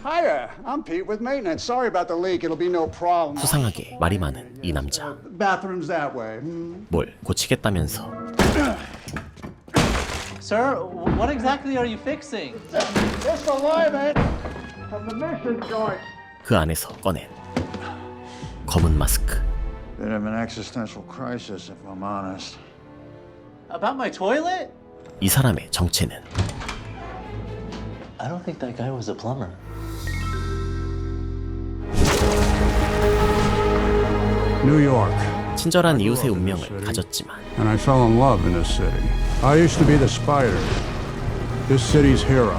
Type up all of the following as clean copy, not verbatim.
Hiya, I'm Pete with maintenance. Sorry about the leak. It'll be no problem. 수상하게 말이 많은 이 남자. Bathroom's that way. 뭘 고치겠다면서. Sir, what exactly are you fixing? It's the alignment of the mission joint. 그 안에서 꺼낸 검은 마스크. Bit of an existential crisis, if I'm honest. About my toilet? 이 사람의 정체는 I don't think that guy was a plumber. New York, 친절한 이웃의 운명을 가졌지만 and I fell in love in this city. I used to be the Spider, this city's hero.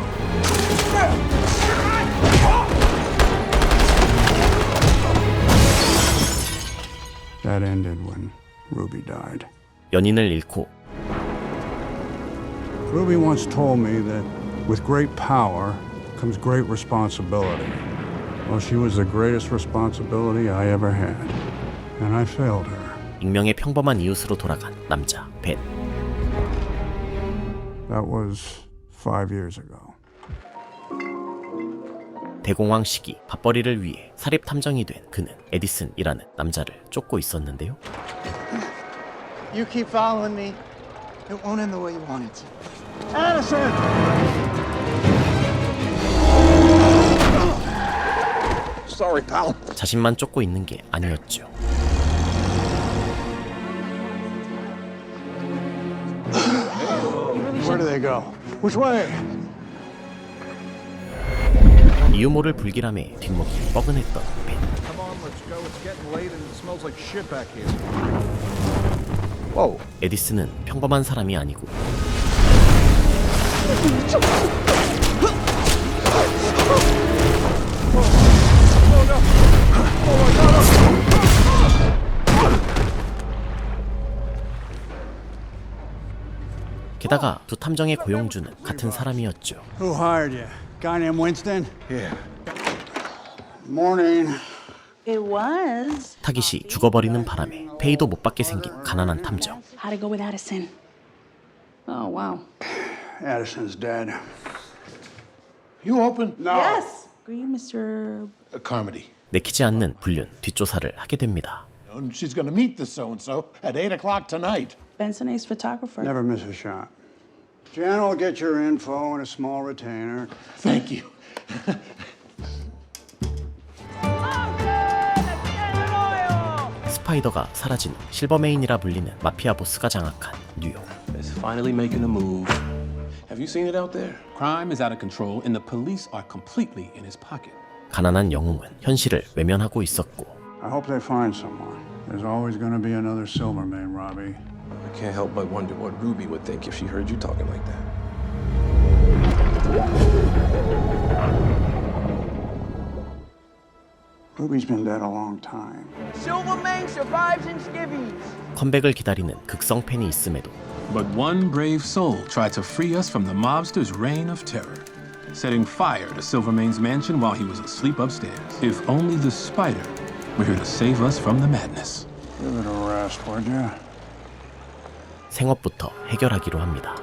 That ended when Ruby died. 연인을 잃고 Ruby once told me that with great power comes great responsibility. Well, she was the greatest responsibility I ever had, and I failed her. 익명의 평범한 이웃으로 돌아간 남자 벤. That was 5 years ago. 대공황 시기 밥벌이를 위해 사립 탐정이 된 그는 에디슨이라는 남자를 쫓고 있었는데요. You keep following me. It won't end the way you want it to. Addison! Sorry, pal. 자신만 쫓고 있는 게 아니었죠. Where do they go? Which way? 이유 모를 불길함에 뒷목이 뻐근했던 벤. Come on, let's go. It's getting late and it smells like shit back here. Whoa. 에디슨은 평범한 사람이 아니고 게다가 두 탐정의 고용주는 같은 사람이었죠. Who hired you? Guy named Winston? Yeah. Morning. It was. 타깃이 죽어버리는 바람에 페이도 못 받게 생긴 가난한 탐정. How'd it go with Addison? Oh, wow. Addison's dead. You open? No. Yes. Agree, Mr. Carmody. 내키지 않는 불륜 뒷조사를 하게 됩니다. And she's going to meet this so-and-so at 8 o'clock tonight. Benson Ace photographer. Never miss a shot. Jan will get your info in a small retainer. Thank you. 스파이더가 사라진 후 실버메인이라 불리는 마피아 보스가 장악한 뉴욕. It's finally making a move. Have you seen it out there? Crime is out of control and the police are completely in his pocket. 가난한 영웅은 현실을 외면하고 있었고 I hope they find someone. There's always going to be another Silvermane, Robbie. I can't help but wonder what Ruby would think if she heard you talking like that. Ruby's been dead a long time. Silvermane survives in skivvies. 컴백을 기다리는 극성 팬이 있음에도 But one brave soul tried to free us from the mobster's reign of terror, setting fire to Silvermane's mansion while he was asleep upstairs. If only the spider were here to save us from the madness. Give it a rest, would you? 생업부터 해결하기로 합니다.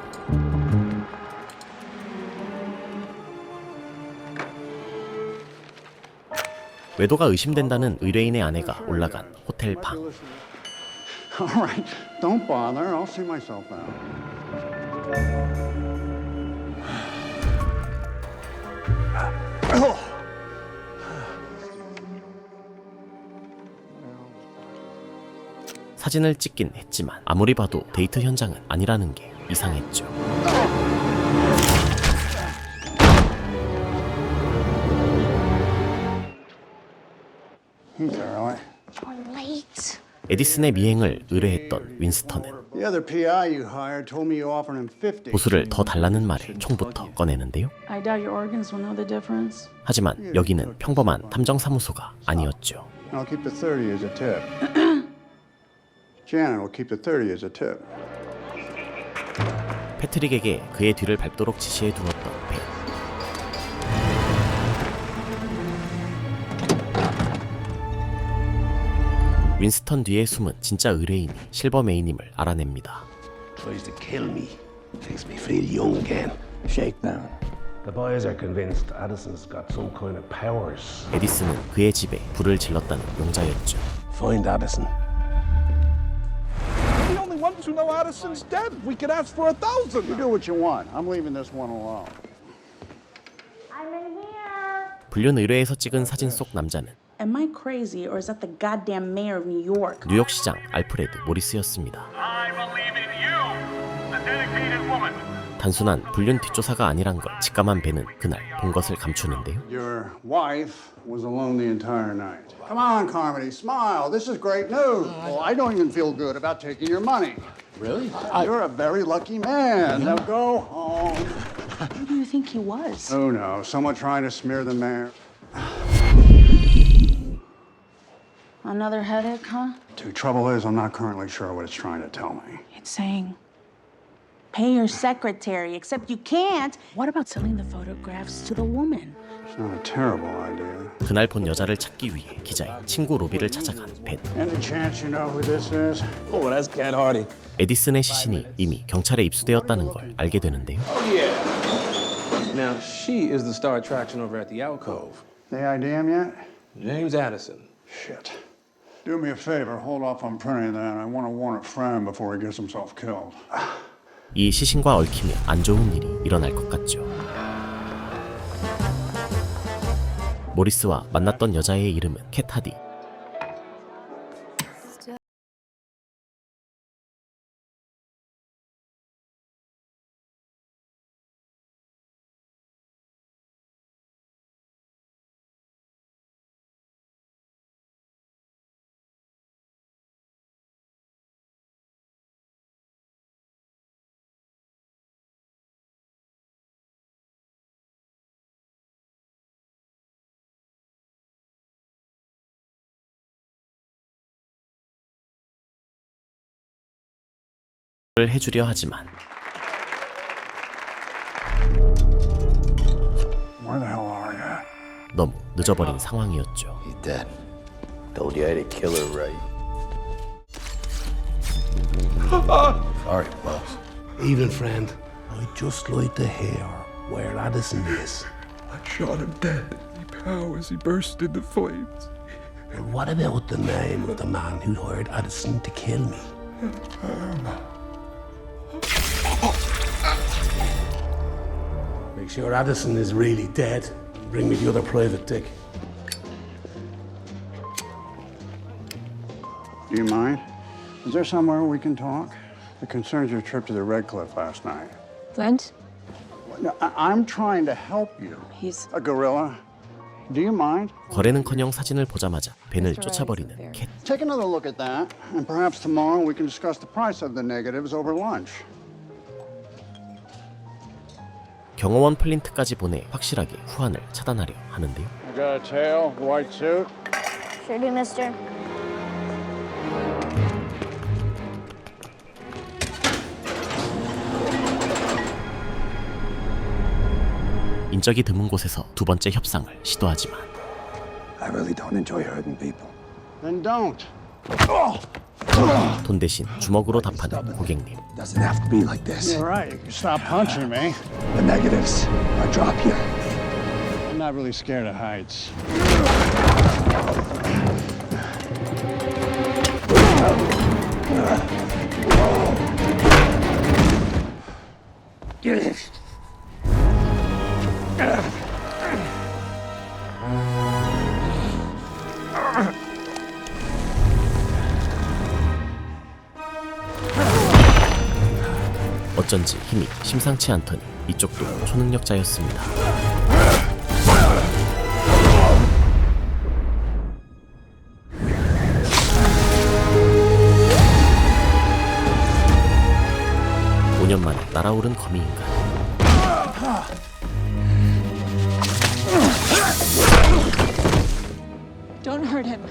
외도가 의심된다는 의뢰인의 아내가 올라간 호텔 방. All right. Don't bother. I'll see myself out. 사진을 찍긴 했지만 아무리 봐도 데이트 현장은 아니라는 게 이상했죠. He's early. You're late. 에디슨의 미행을 의뢰했던 윈스턴은 The other PI you hired told me you offered him 50. 보수를 더 달라는 말에 총부터 꺼내는데요. I doubt your organs will know the difference. 하지만 여기는 평범한 탐정사무소가 아니었죠. I'll keep the 30 as a tip. Janet will keep the 30 as a tip. 패트릭에게 그의 뒤를 밟도록 지시해 두었던 벤. 윈스턴 뒤에 숨은 진짜 의뢰인이 실버메인임을 알아냅니다. Tries to kill me. Makes me feel young again. Shakedown. The boys are convinced Addison's got some kind of powers. 에디슨은 그의 집에 불을 질렀다는 용자였죠. Find Addison. We're the only ones who know Addison's dead. We could ask for 1,000. You do what you want. I'm leaving this one alone. I'm in here. 불륜 의뢰에서 찍은 사진 속 남자는 Am I crazy or is that the goddamn mayor of New York? 뉴욕시장 알프레드 모리스였습니다. I believe in you, the dedicated woman. 단순한 불륜 뒷조사가 아니란 걸 직감한 벤은 그날 본 것을 감추는데요. Your wife was alone the entire night. Come on, Carmody, smile. This is great news. Well, I don't even feel good about taking your money. Really? You're a very lucky man. Now go home. Who do you think he was? Oh, no. Someone trying to smear the mayor. Another headache, huh? The trouble is, I'm not currently sure what it's trying to tell me. It's saying, pay your secretary, except you can't. What about selling the photographs to the woman? It's not a terrible idea. 그날 본 여자를 찾기 위해 기자인 친구 로비를 찾아간 벤. Any chance you know who this is? Oh, that's Cat Hardy. 에디슨의 시신이 이미 경찰에 입수되었다는 걸 알게 되는데요. Oh, yeah. Now, she is the star attraction over at the alcove. They ID him yet? James Addison. Shit. Do me a favor, hold off on printing that. I want to warn a friend before he gets himself killed. 이 시신과 얽히면 안 좋은 일이 일어날 것 같죠. 모리스와 만났던 여자의 이름은 캣 하디. 를 해주려 하지만 Where the hell are you? 너무 늦어버린 상황이었죠. He's dead. Told you I had to kill her right. Sorry, boss. Evening, friend. I'd just like to hear where Addison is. I shot him dead. He powers. He burst into flames. And what about the name of the man who hired Addison to kill me? Make sure Addison is really dead. Bring me the other private dick. Do you mind? Is there somewhere we can talk? It concerns your trip to the Red Cliff last night. Flint? No, I'm trying to help you. He's... A gorilla. Do you mind? 거래는커녕 사진을 보자마자 벤을 쫓아버리는 캣. Take another look at that, and perhaps tomorrow we can discuss the price of the negatives over lunch. 경호원 플린트까지 보내 확실하게 후환을 차단하려 하는데요. You got a tail, white suit. Sure do, mister. 인적이 드문 곳에서 두 번째 협상을 시도하지만 I really don't enjoy hurting people. Then don't. 돈 대신 주먹으로 답하는 고객님. Doesn't have to be like this. You're right. You can stop punching me. The negatives. I'll drop you. I'm not really scared of heights. 어쩐지 힘이 심상치 않더니 이쪽도 초능력자였습니다. 5년 만에 날아오른 거미인간. Don't hurt him.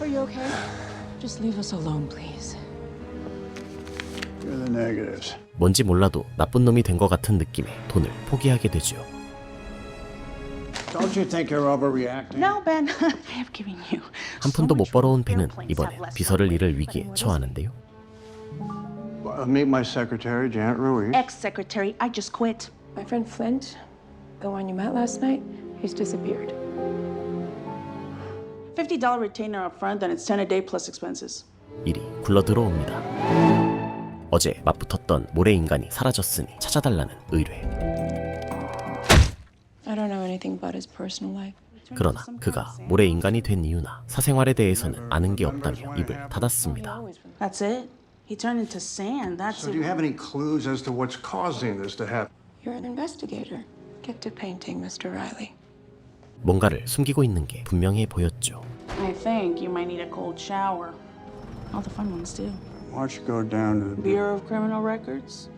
Are you okay? Just leave us alone, please. You're the negatives. 뭔지 몰라도 나쁜 놈이 된 것 같은 느낌에 돈을 포기하게 되죠. Don't you think you're overreacting? No, Ben. I have given you. 한 푼도 못 벌어온 벤은 이번엔 비서를 잃을 위기에 처하는데요. Meet my secretary, Janet Ruiz. Ex-secretary, I just quit. My friend Flint, the one you met last night, he's disappeared. $50 retainer up front, then it's 10 a day plus expenses. 일이 굴러들어옵니다. 어제 맞붙었던 모래 인간이 사라졌으니 찾아달라는 의뢰. I don't know anything about his personal life. 그러나 그가 모래 인간이 된 이유나 사생활에 대해서는 아는 게 없다며 입을 닫았습니다. That's it. He turned into sand. That's So do you have any clues as to what's causing this to happen? You're an investigator. Get to painting, Mr. Riley. 뭔가를 숨기고 있는 게 분명해 보였죠. I think you might need a cold shower. All the fun ones do. Why don't you go down to the... Bureau of Criminal Records.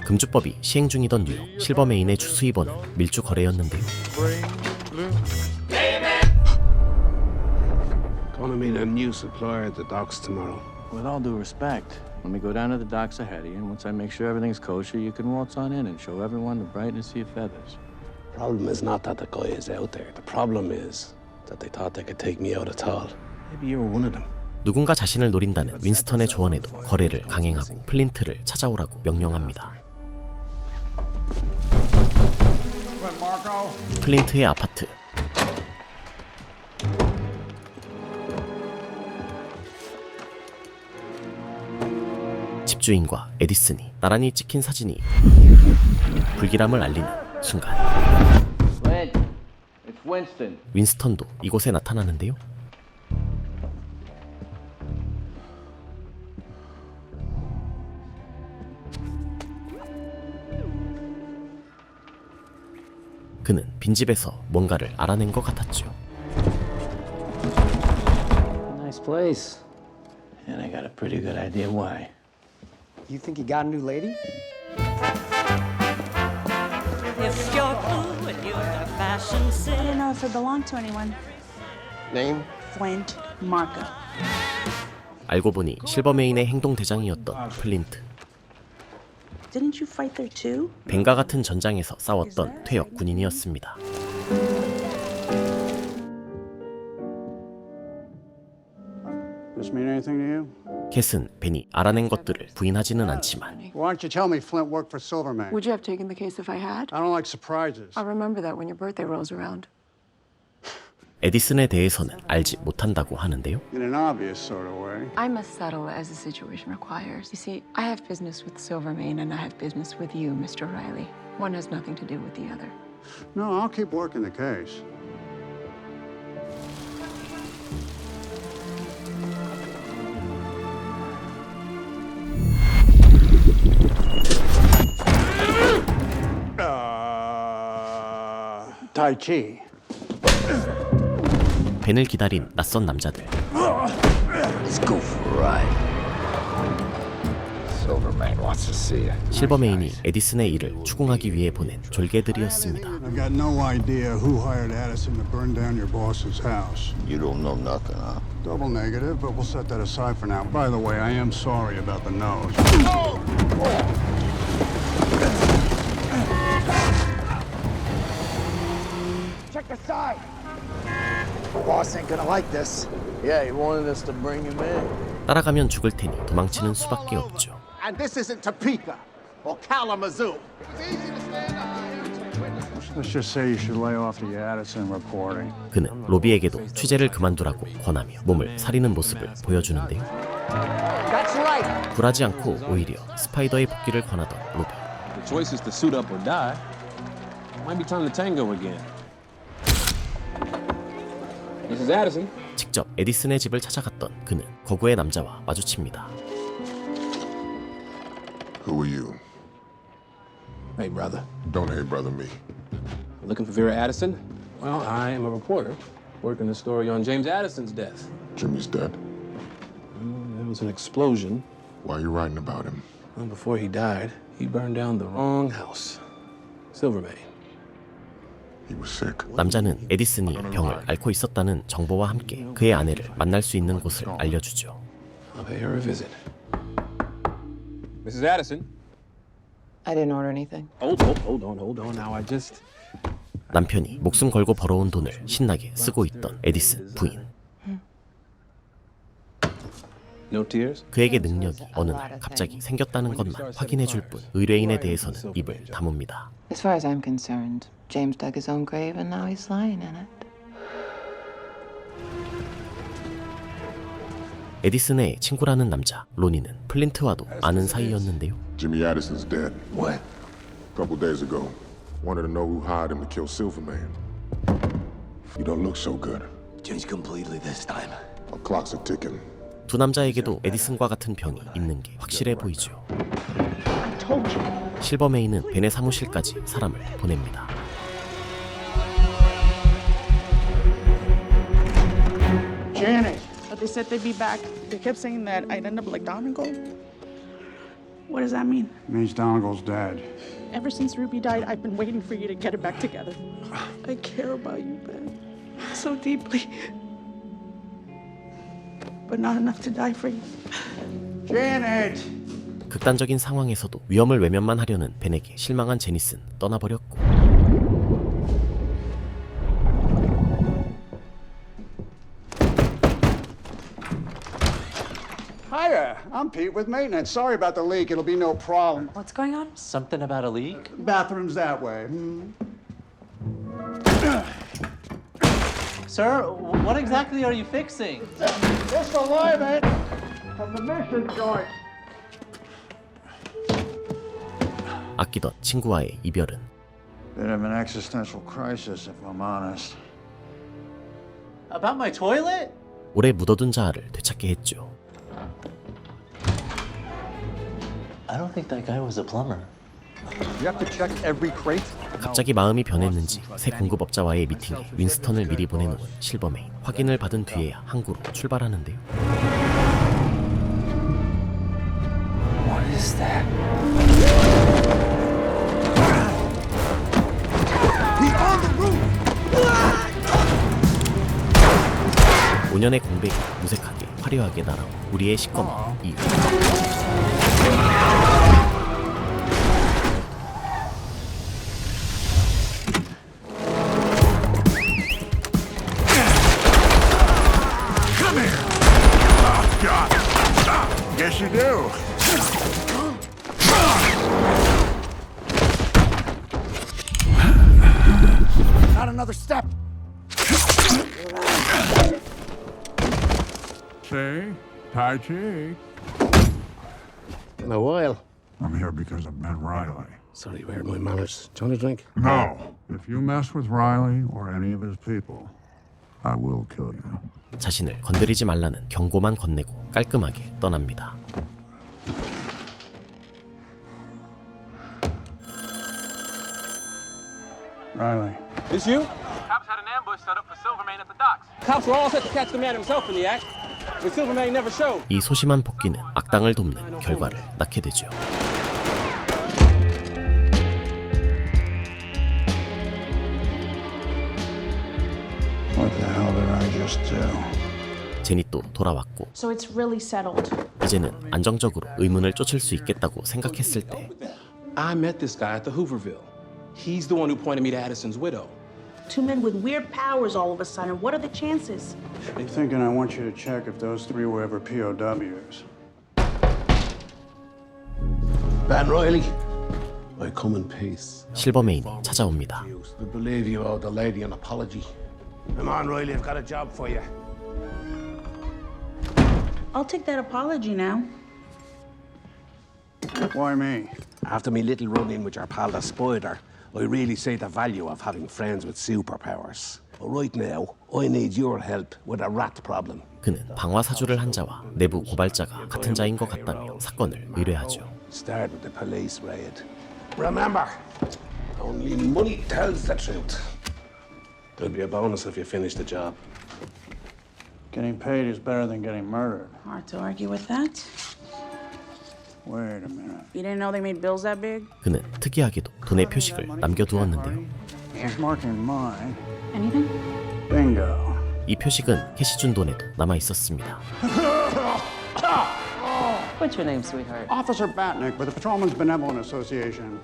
금주법이 시행 중이던 뉴욕 실버메인의 주수입원은 밀주 거래였는데요. Gonna meet a new supplier at the docks tomorrow. With all due respect, let me go down to the docks ahead of you, and once I make sure everything's kosher, you can waltz on in and show everyone the brightness of your feathers. Problem is not that the guy is out there. The problem is that they thought they could take me out at all. Maybe you were one of them. 누군가 자신을 노린다는 윈스턴의 조언에도 거래를 강행하고 플린트를 찾아오라고 명령합니다. 플린트의 아파트. 집주인과 에디슨이 나란히 찍힌 사진이 불길함을 알리는 순간 윈스턴도 이곳에 나타나는데요. 그는 빈집에서 뭔가를 알아낸 것 같았죠. Nice place. And I got a pretty good idea why. You think you got a new lady? If you're blue and you're the fashion city. I don't know if it belonged to anyone. Name? Flint Marco. 알고 보니 실버메인의 행동대장이었던 플린트. Didn't you fight there too? 벤과 같은 전장에서 싸웠던 퇴역 군인이었습니다. This mean anything to you? 캣은 벤이 알아낸 것들을 부인하지는 않지만 Why don't you tell me Flint worked for Silverman? Would you have taken the case if I had? I don't like surprises. I'll remember that when your birthday rolls around. 에디슨에 대해서는 알지 못한다고 하는데요. In an obvious sort of way. I must settle as the situation requires. You see, I have business with Silvermane and I have business with you, Mr. Riley. One has nothing to do with the other. No, I'll keep working the case. Tai Chi. 벤을 기다린 낯선 남자들. Let's go for a ride. Silverman wants to see you. 실버메인이 에디슨의 일을 추궁하기 위해 보낸 졸개들이었습니다. I've got no idea who hired Addison to burn down your boss's house. You don't know nothing, huh? Double negative, but we'll set that aside for now. By the way, I am sorry about the nose. Check the side. Boss ain't gonna like this. Yeah, he wanted us to bring him in. 따라가면 죽을 테니 도망치는 수밖에 없죠. And this isn't Topeka or Kalamazoo. Let's just say you should lay off the Addison reporting. 그는 로비에게도 취재를 그만두라고 권하며 몸을 사리는 모습을 보여주는데요. That's right. 굴하지 않고 오히려 스파이더의 복귀를 권하던 로비. The choice is to suit up or die. Might be time to tango again. Mrs. Addison. 직접 에디슨의 집을 찾아갔던 그는 거구의 남자와 마주칩니다. Who are you? Hey, brother. Don't hey brother me. Looking for Vera Addison? Well, I am a reporter working the story on James Addison's death. Jimmy's dead. There was an explosion. Why are you writing about him? Well, before he died, he burned down the wrong house. Silvermane. He was sick. 남자는 에디슨이 병을 앓고 있었다는 정보와 함께 그의 아내를 만날 수 있는 곳을 알려주죠. I'll pay her a visit. Mrs. Addison. I didn't order anything. Hold on. Now I just... 남편이 목숨 걸고 벌어온 돈을 신나게 쓰고 있던 에디슨 부인. No tears? 그에게 능력이 어느 날 갑자기 생겼다는 것만 확인해줄 뿐 의뢰인에 대해서는 입을 다뭅니다. As far as I'm concerned, James dug his own grave and now he's lying in it. 에디슨의 친구라는 남자 로니는 플린트와도 아는 사이였는데요. Jimmy Addison's dead. What? A couple days ago. Wanted to know who hired him to kill Silverman. You don't look so good. Changed completely this time. Our clocks are ticking. 두 남자에게도 에디슨과 같은 병이 있는 게 확실해 보이죠. 실버메인은 벤의 사무실까지 사람을 보냅니다. Janet! But they said they'd be back. They kept saying that I'd end up like Donegal. What does that mean? It means Donegal's dead. Ever since Ruby died, I've been waiting for you to get it back together. I care about you, Ben. So deeply. But not enough to die for you. Janet! 극단적인 상황에서도 위험을 외면만 하려는 벤에게 실망한 제니슨 떠나버렸고 Hiya, I'm Pete with maintenance. Sorry about the leak. It'll be no problem. What's going on? Something about a leak? Bathroom's that way. Sir, what exactly are you fixing? It's the alignment of the mission joint. 아끼던 친구와의 이별은 Bit of an existential crisis, if I'm honest. About my toilet? 오래 묻어둔 자아를 되찾게 했죠. I don't think that guy was a plumber. You have to check every crate? 갑자기 마음이 변했는지 새 공급업자와의 미팅에 윈스턴을 미리 보내놓은 실버메인. 확인을 받은 뒤에야 항구로 출발하는데요. What is that? 5년의 공백이 무색하게 화려하게 날아온 우리의 시꺼먼 이유. Come here! Oh, God! Guess you do. Not another step. See? Tai Chi. In a while. I'm here because of Ben Riley. Sorry, where are my manners? Do you want a drink? No. If you mess with Riley or any of his people, I will kill you. 자신을 건드리지 말라는 경고만 건네고 깔끔하게 떠납니다. Riley. This you? Cops had an ambush set up for Silvermane at the docks. Cops were all set to catch the man himself in the act, but Silvermane never showed. 이 소심한 복귀는 악당을 돕는 결과를 낳게 되죠. What the hell did I just do? 제니 또 돌아왔고 So it's really settled. 이제는 안정적으로 의문을 쫓을 수 있겠다고 생각했을 때 I met this guy at the Hooverville. He's the one who pointed me to Addison's widow. Two men with weird powers all of a sudden. What are the chances? I'm thinking I want you to check if those three were ever POWs. Van Riley? I come in peace. 실버메인이 찾아옵니다. I believe you owe the lady an apology. Come on, Riley, I've got a job for you. I'll take that apology now. Why me? After me little run-in with your pal, the Spider, I really see the value of having friends with superpowers. But right now, I need your help with a rat problem. 그는 방화사주를 한 자와 내부 고발자가 같은 자인 것 같다며 사건을 의뢰하죠. Start with the police raid. Remember, only money tells the truth. There'll be a bonus if you finish the job. Getting paid is better than getting murdered. Hard to argue with that. Wait a minute. You didn't know they made bills that big? 그는 특이하게도 돈의 표식을 남겨두었는데요. He's marking mine. Anything? Bingo. 이 표식은 캐시 준 돈에도 남아 있었습니다. What's your name, sweetheart? Officer Batnick with the Patrolmen's Benevolent Association.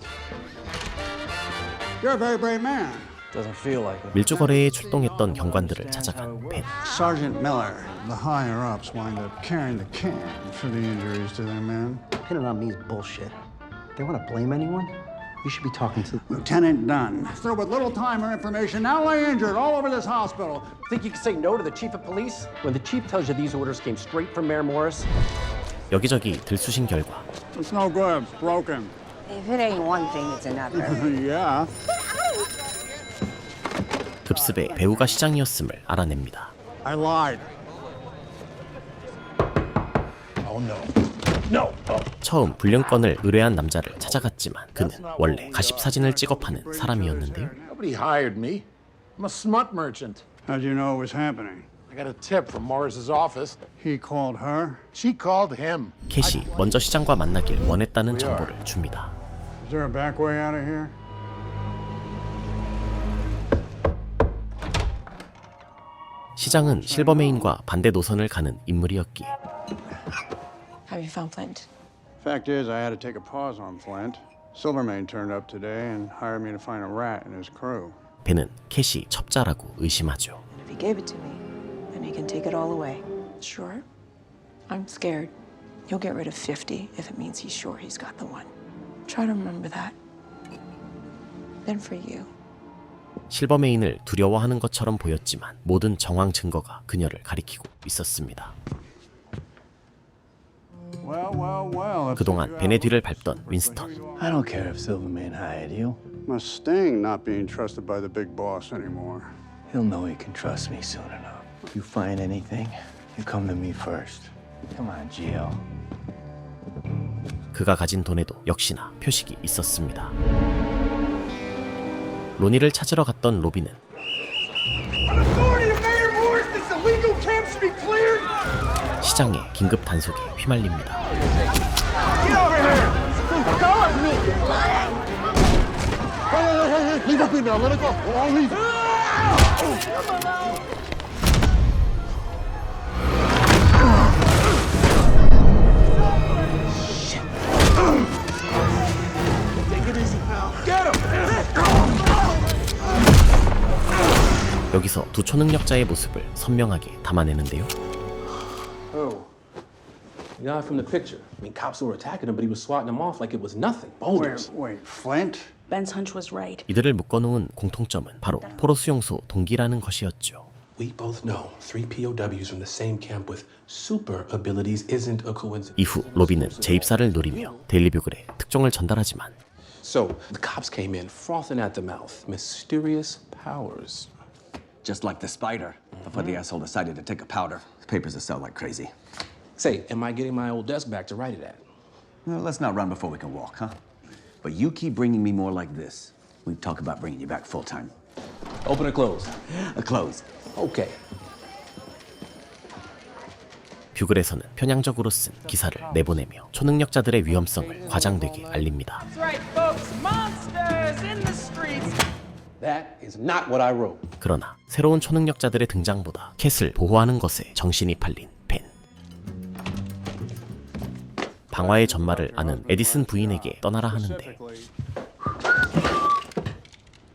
You're a very brave man. Doesn't feel like it. 밀주 거래에 출동했던 경관들을 찾아간 벤. Sergeant Miller, the higher-ups wind up carrying the can for the injuries to their men. Pinning on me is bullshit. They want to blame anyone? You should be talking to Lieutenant Dunn. Still with little time or information, now lay injured all over this hospital. Think you can say no to the chief of police? When the chief tells you these orders came straight from Mayor Morris? 여기저기 들쑤신 결과 It's no good. It's broken. If it ain't one thing, it's another. Yeah. 급습에 배우가 시장이었음을 알아냅니다. I lied. Oh no. No. 처음 불륜건을 의뢰한 남자를 찾아갔지만 그는 원래 가십 사진을 찍어 파는 사람이었는데요. Nobody hired me. I'm a smut merchant. How'd you know it was happening? I got a tip from Morris's office. He called her. She called him. 캣이 먼저 시장과 만나길 원했다는 정보를 줍니다. Is there a back way out of here? 시장은 실버메인과 반대 노선을 가는 인물이었기에 Have you found Flint? Fact is, I had to take a pause on Flint. Silvermane turned up today and hired me to find a rat in his crew. 벤은 캣이 첩자라고 의심하죠. If he gave it to me, then he can take it all away. Sure? I'm scared. He'll get rid of 50 if it means he's sure he's got the one. Try to remember that. Then for you. 실버메인을 두려워하는 것처럼 보였지만 모든 정황 증거가 그녀를 가리키고 있었습니다. 그동안 벤의 뒤를 밟던 윈스턴. I don't care if Silvermane hired you. Must sting not being trusted by the big boss anymore. He'll know he can trust me soon enough. If you find anything, you come to me first. Come on, Gio. 그가 가진 돈에도 역시나 표식이 있었습니다. 로니를 찾으러 갔던 로비는 시장의 긴급 단속에 휘말립니다. 여기서 두 초능력자의 모습을 선명하게 담아내는데요. Oh. The guy from the picture. I mean, cops were attacking him, but he was swatting them off like it was nothing. Boulders. Wait, Flint? Ben's hunch was right. 이들을 묶어놓은 공통점은 바로 포로 수용소 동기라는 것이었죠. We both know 3 POWs from the same camp with super abilities isn't a coincidence. 이후 로비는 재입사를 노리며 데일리뷰글에 특종을 전달하지만 So, the cops came in, frothing at the mouth. Mysterious powers. Just like the spider, before the asshole decided to take a powder. His papers will sell like crazy. Say, am I getting my old desk back to write it at? Well, let's not run before we can walk, huh? But you keep bringing me more like this, we talk about bringing you back full time. Open or close? Close. Okay. 뷰글에서는 편향적으로 쓴 기사를 내보내며 초능력자들의 위험성을 과장되게 알립니다. That is not what I wrote. 그러나 새로운 초능력자들의 등장보다 캣을 보호하는 것에 정신이 팔린 벤. 방화의 전말을 아는 에디슨 부인에게 떠나라 하는데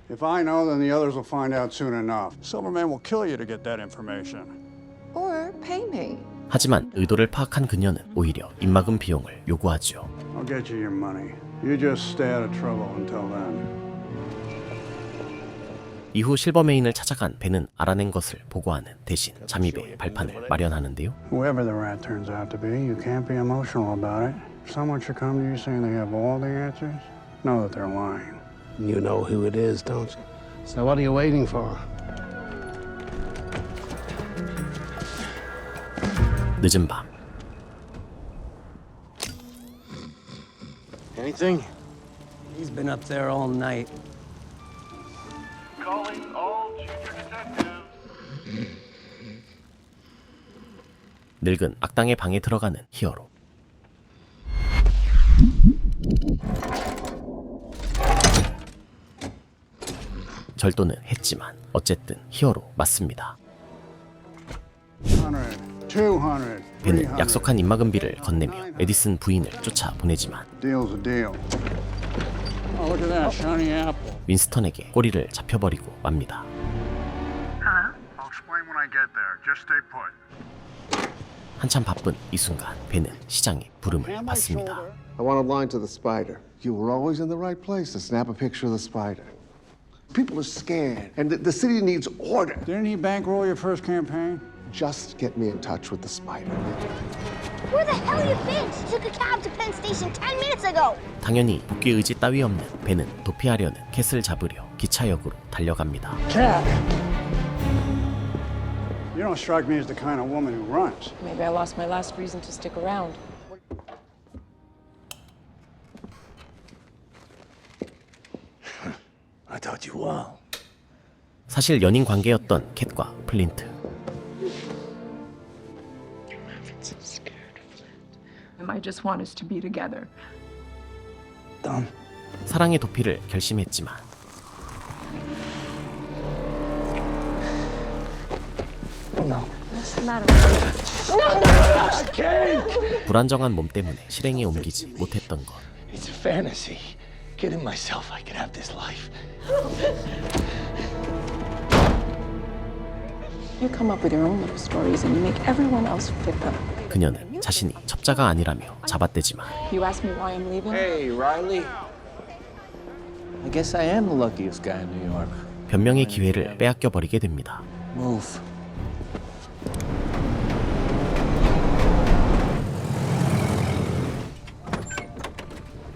If I know, then the others will find out soon enough. Silvermane will kill you to get that information. Or pay me. 하지만 의도를 파악한 그녀는 오히려 입막음 비용을 요구하죠. I'll get you your money. You just stay out of trouble until then. 이후 실버메인을 찾아간 벤은 알아낸 것을 보고하는 대신 잠입의 발판을 마련하는데요. Whoever the rat turns out to be, you can't be emotional about it. If someone should come to you saying they have all the answers, know that they're lying. You know who it is, don't you? So what are you waiting for? 늦은 밤 Anything? He's been up there all night. Calling all junior detectives. 늙은 악당의 방에 들어가는 히어로. 절도는 했지만 어쨌든 히어로 맞습니다. 100, 200, 벤은 300. 약속한 입막음비를 건네며 에디슨 부인을 쫓아 보내지만 Deal's a deal. Oh, look at that shiny apple. 윈스턴에게 꼬리를 잡혀버리고 맙니다. I'll explain when I get there. Just stay put. 한참 바쁜 이 순간 벤은 시장의 부름을 받습니다. I want a line to the spider. You were always in the right place to snap a picture of the spider. People are scared, and the city needs order. Didn't he bankroll your first campaign? Just get me in touch with the spider. Where the hell you been? She took a cab to Penn Station 10 minutes ago. 당연히 복귀 의지 따위 없는 벤은 도피하려는 캣을 잡으려 기차역으로 달려갑니다. Cat. You don't strike me as the kind of woman who runs. Maybe I lost my last reason to stick around. I thought you were. 사실 연인 관계였던 캣과 플린트. I just want us to be together. Dumb. 사랑의 도피를 결심했지만 No. What's the matter? I can't! 불안정한 몸 때문에 실행에 옮기지 못했던 것. It's a fantasy. Kidding myself I could have this life. You come up with your own little stories and you make everyone else fit them. 그녀는 자신이 첩자가 아니라며 잡아떼지만 You ask me why I'm leaving? Hey, Riley. I guess I am the luckiest guy in New York. 변명의 기회를 빼앗겨 버리게 됩니다. Move.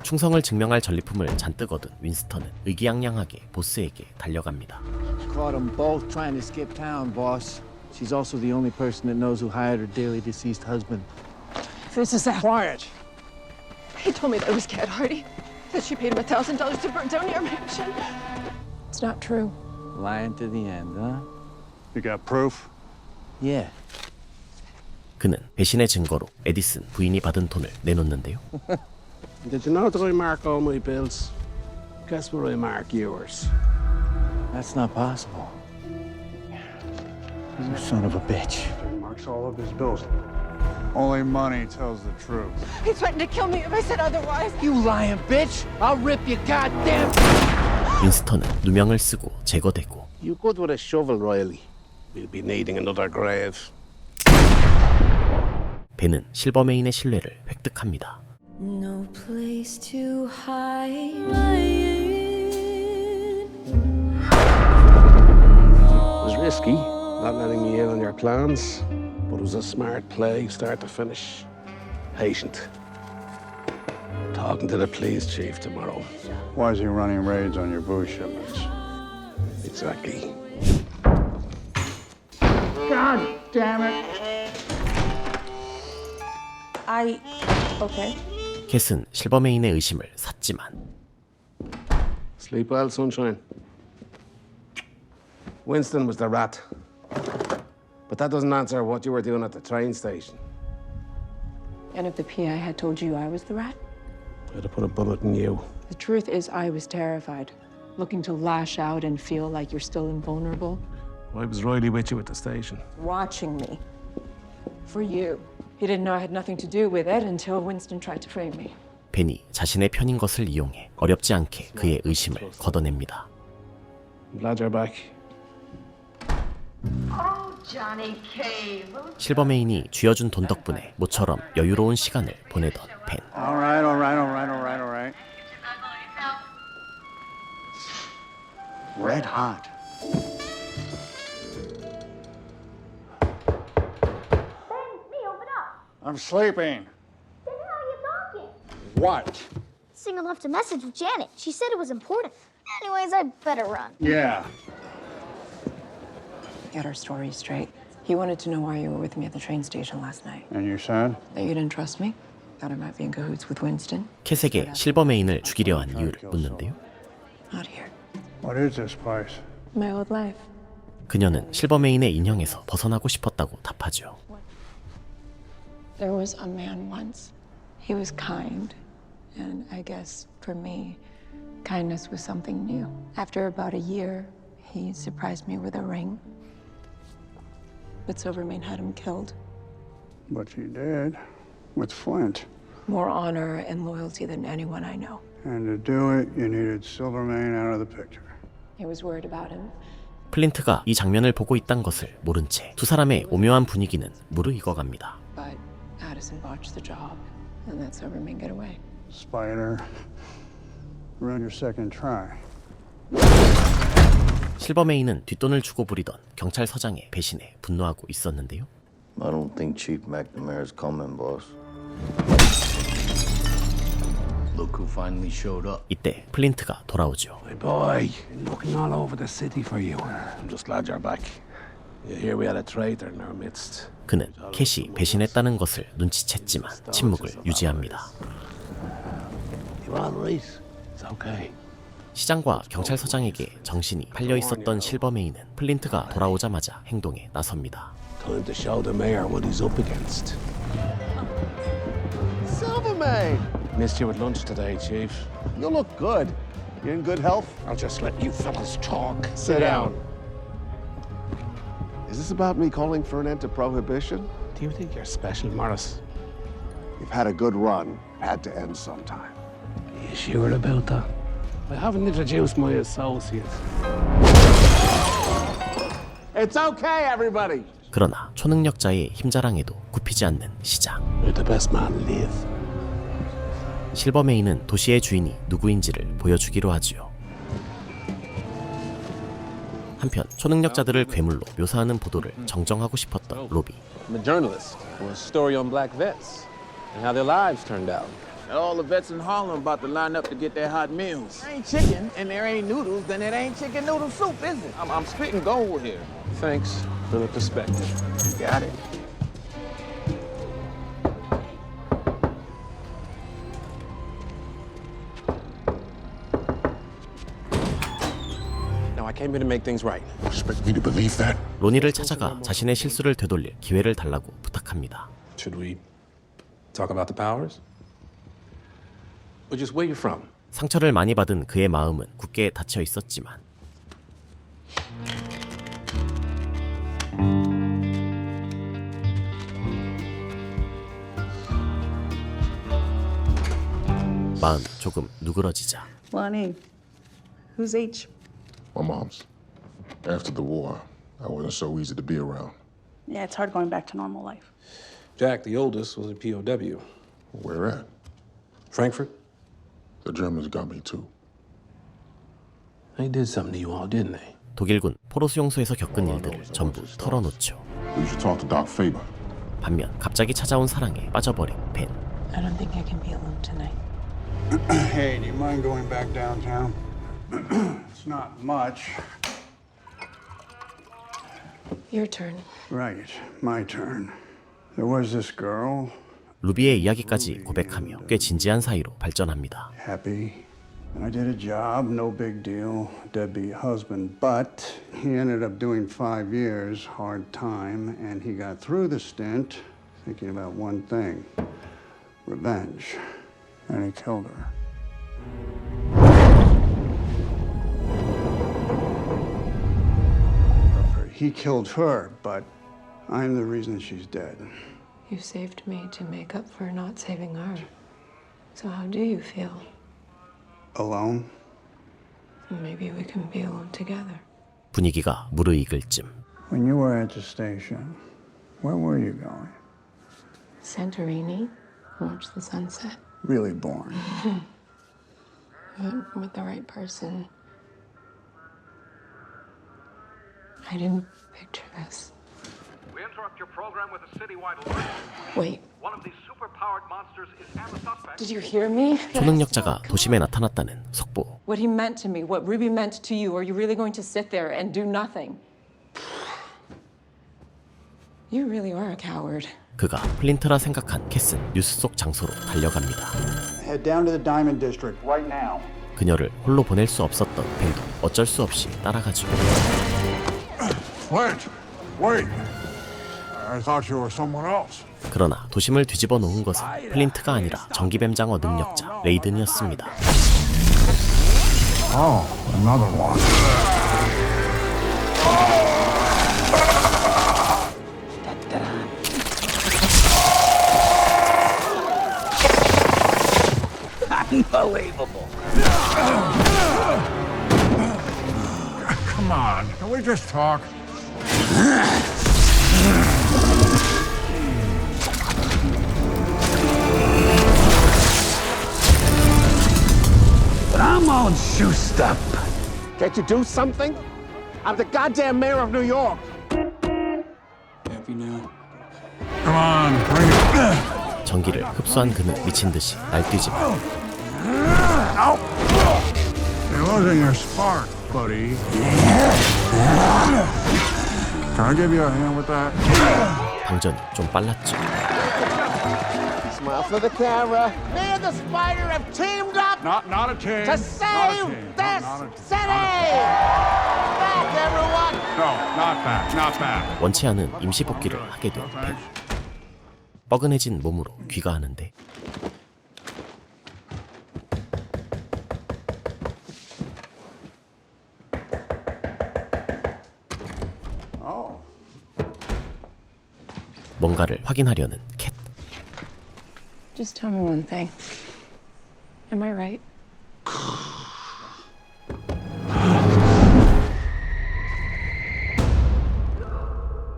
충성을 증명할 전리품을 잔뜩 얻은 윈스턴은 의기양양하게 보스에게 달려갑니다. Caught them both trying to skip town, boss. She's also the only person that knows who hired her dearly deceased husband. This is that. Quiet. He told me that it was Cat Hardy. That she paid him $1,000 to burn down your mansion. It's not true. Lying to the end, huh? You got proof? Yeah. 그는 배신의 증거로 에디슨 부인이 받은 돈을 내놓는데요. Did you know that I mark all my bills? Guess where I mark yours? That's not possible. You son of a bitch. He marks all of his bills. Only money tells the truth. He threatened to kill me if I said otherwise. You lying bitch! I'll rip your goddamn... 윈스턴은 누명을 쓰고 제거되고 You good with a shovel, Riley. We'll be needing another grave. 벤은 실버메인의 신뢰를 획득합니다. No place to hide my It was risky, not letting me in on your plans, but it was a smart play, start to finish. Patient. Talking to the police chief tomorrow. Why is he running raids on your booze shipments? Exactly. God damn it! Okay. 캣은 실버메인의 의심을 샀지만 Sleep well, sunshine. Winston was the rat. But that doesn't answer what you were doing at the train station. And if the PI had told you I was the rat? I'd have put a bullet in you. The truth is I was terrified, looking to lash out and feel like you're still invulnerable. I was Riley with you at the station. Watching me. For you. He didn't know I had nothing to do with it until Winston tried to frame me. 벤이 자신의 편인 것을 이용해 어렵지 않게 그의 의심을 걷어냅니다. I'm glad you're back. 실버메인이 쥐어준 돈 덕분에 모처럼 여유로운 시간을 보내던 벤. All right. Red hot. I'm sleeping. Then how are you talking? What? Singer left a message with Janet. She said it was important. Anyways, I better run. Yeah. Get our story straight. He wanted to know why you were with me at the train station last night. And you said? That you didn't trust me? Thought I might be in cahoots with Winston? 캣에게 실버메인을 죽이려 한 이유를 묻는데요. Not here. What is this place? My old life. 그녀는 실버메인의 인형에서 벗어나고 싶었다고 답하죠. There was a man once. He was kind. And I guess, for me, kindness was something new. After about a year, he surprised me with a ring. But Silvermane had him killed. But you did. With Flint. More honor and loyalty than anyone I know. And to do it, you needed Silvermane out of the picture. I was worried about him. 플린트가 이 장면을 보고 있단 것을 모른 채 두 사람의 오묘한 분위기는 무르익어갑니다. But Addison botched the job, and let Silvermane get away. Spider, ruin your second try. 실버메인은 뒷돈을 주고 부리던 경찰서장의 배신에 분노하고 있었는데요. I don't think Chief McNamara's coming, boss. Look who finally showed up. 이때 플린트가 돌아오죠. My boy, looking all over the city for you. I'm just glad you're back. You hear we had a traitor in our midst. 그는 캣이 배신했다는 것을 눈치챘지만 침묵을 유지합니다. You all right? It's okay. 시장과 경찰서장에게 정신이 팔려 있었던 실버메인은 플린트가 돌아오자마자 행동에 나섭니다. Time to show the mayor what he's up against. Silvermane! Missed you at lunch today, Chief. You look good. You in good health? I'll just let you fellas talk. Sit down. Is this about me calling for an end to prohibition? Do you think you're special, Morris? You've had a good run. Had to end sometime. Are you sure about that? I haven't introduced my associate. It's okay, everybody. 그러나 초능력자의 힘자랑에도 굽히지 않는 시장. You're the best man alive. 실버메인은 도시의 주인이 누구인지를 보여주기로 하지요. 한편 초능력자들을 괴물로 묘사하는 보도를 정정하고 싶었던 로비. I'm a journalist. A story on black vets and how their lives turned out. All the vets in Harlem about to line up to get their hot meals. There ain't chicken and there ain't noodles, then it ain't chicken noodle soup, is it? I'm spitting gold here. Thanks for the perspective. You got it. Now I came here to make things right. Expect me to believe that? 로니를 찾아가 자신의 실수를 되돌릴 기회를 달라고 부탁합니다. Should we talk about the powers? Or just where you're from? 상처를 많이 받은 그의 마음은 굳게 닫혀 있었지만 마음이 조금 누그러지자 Lonnie, who's H? My mom's. After the war, I wasn't so easy to be around. Yeah, it's hard going back to normal life. Jack, the oldest, was a POW. Where at? Frankfurt. The Germans got me too. They did something to you all, didn't they? 독일군 포로 수용소에서 겪은 일들을 전부 털어놓죠. We should talk to Doc Faber. 반면 갑자기 찾아온 사랑에 빠져버린 벤. I don't think I can be alone tonight. Hey, do you mind going back downtown? It's not much. Your turn. Right, my turn. There was this girl. 루비의 이야기까지 고백하며 꽤 진지한 사이로 발전합니다. Happy. I did a job, no big deal, deadbeat husband, but he ended up doing 5 years, hard time, and he got through the stint thinking about one thing, revenge, and he killed her. He killed her, but I'm the reason she's dead. You saved me to make up for not saving her. So how do you feel? Alone? Maybe we can be alone together. 분위기가 무르익을 쯤 When you were at the station, where were you going? Santorini, watch the sunset. Really boring. But with the right person. I didn't picture this. We interrupt your program with a citywide alert. Wait. One of these superpowered monsters is and the suspect. Did you hear me? 초능력자가 도심에 나타났다는 속보. What he meant to me, what Ruby meant to you, are you really going to sit there and do nothing? You really are a coward. 그가 플린트라 생각한 캣은 뉴스 속 장소로 달려갑니다. Head down to the Diamond District right now. 그녀를 홀로 보낼 수 없었던 벤도 어쩔 수 없이 따라가죠. Flint, wait. I thought you were someone else. 그러나 도심을 뒤집어 놓은 것은 플린트가 아니라 전기뱀장어 능력자 레이든이었습니다. Oh, another one. Unbelievable. Come on, can we just talk? But I'm all juiced up. Can't you do something? I'm the goddamn mayor of New York. Happy now? Come on, bring it. 전기를 흡수한 그는 미친 듯이 날뛰지만 Ow! You're losing your spark, buddy. Can I give you a hand with that? 방전이 좀 빨랐죠. Smile for the camera. Me and the spider have teamed up Not a team. to save this city. Back, everyone. No, not back. 원치 않은 임시 복귀를 하게 된 벤. 뻐근해진 몸으로 귀가하는데 뭔가를 확인하려는 캣. Just tell me one thing. Am I right?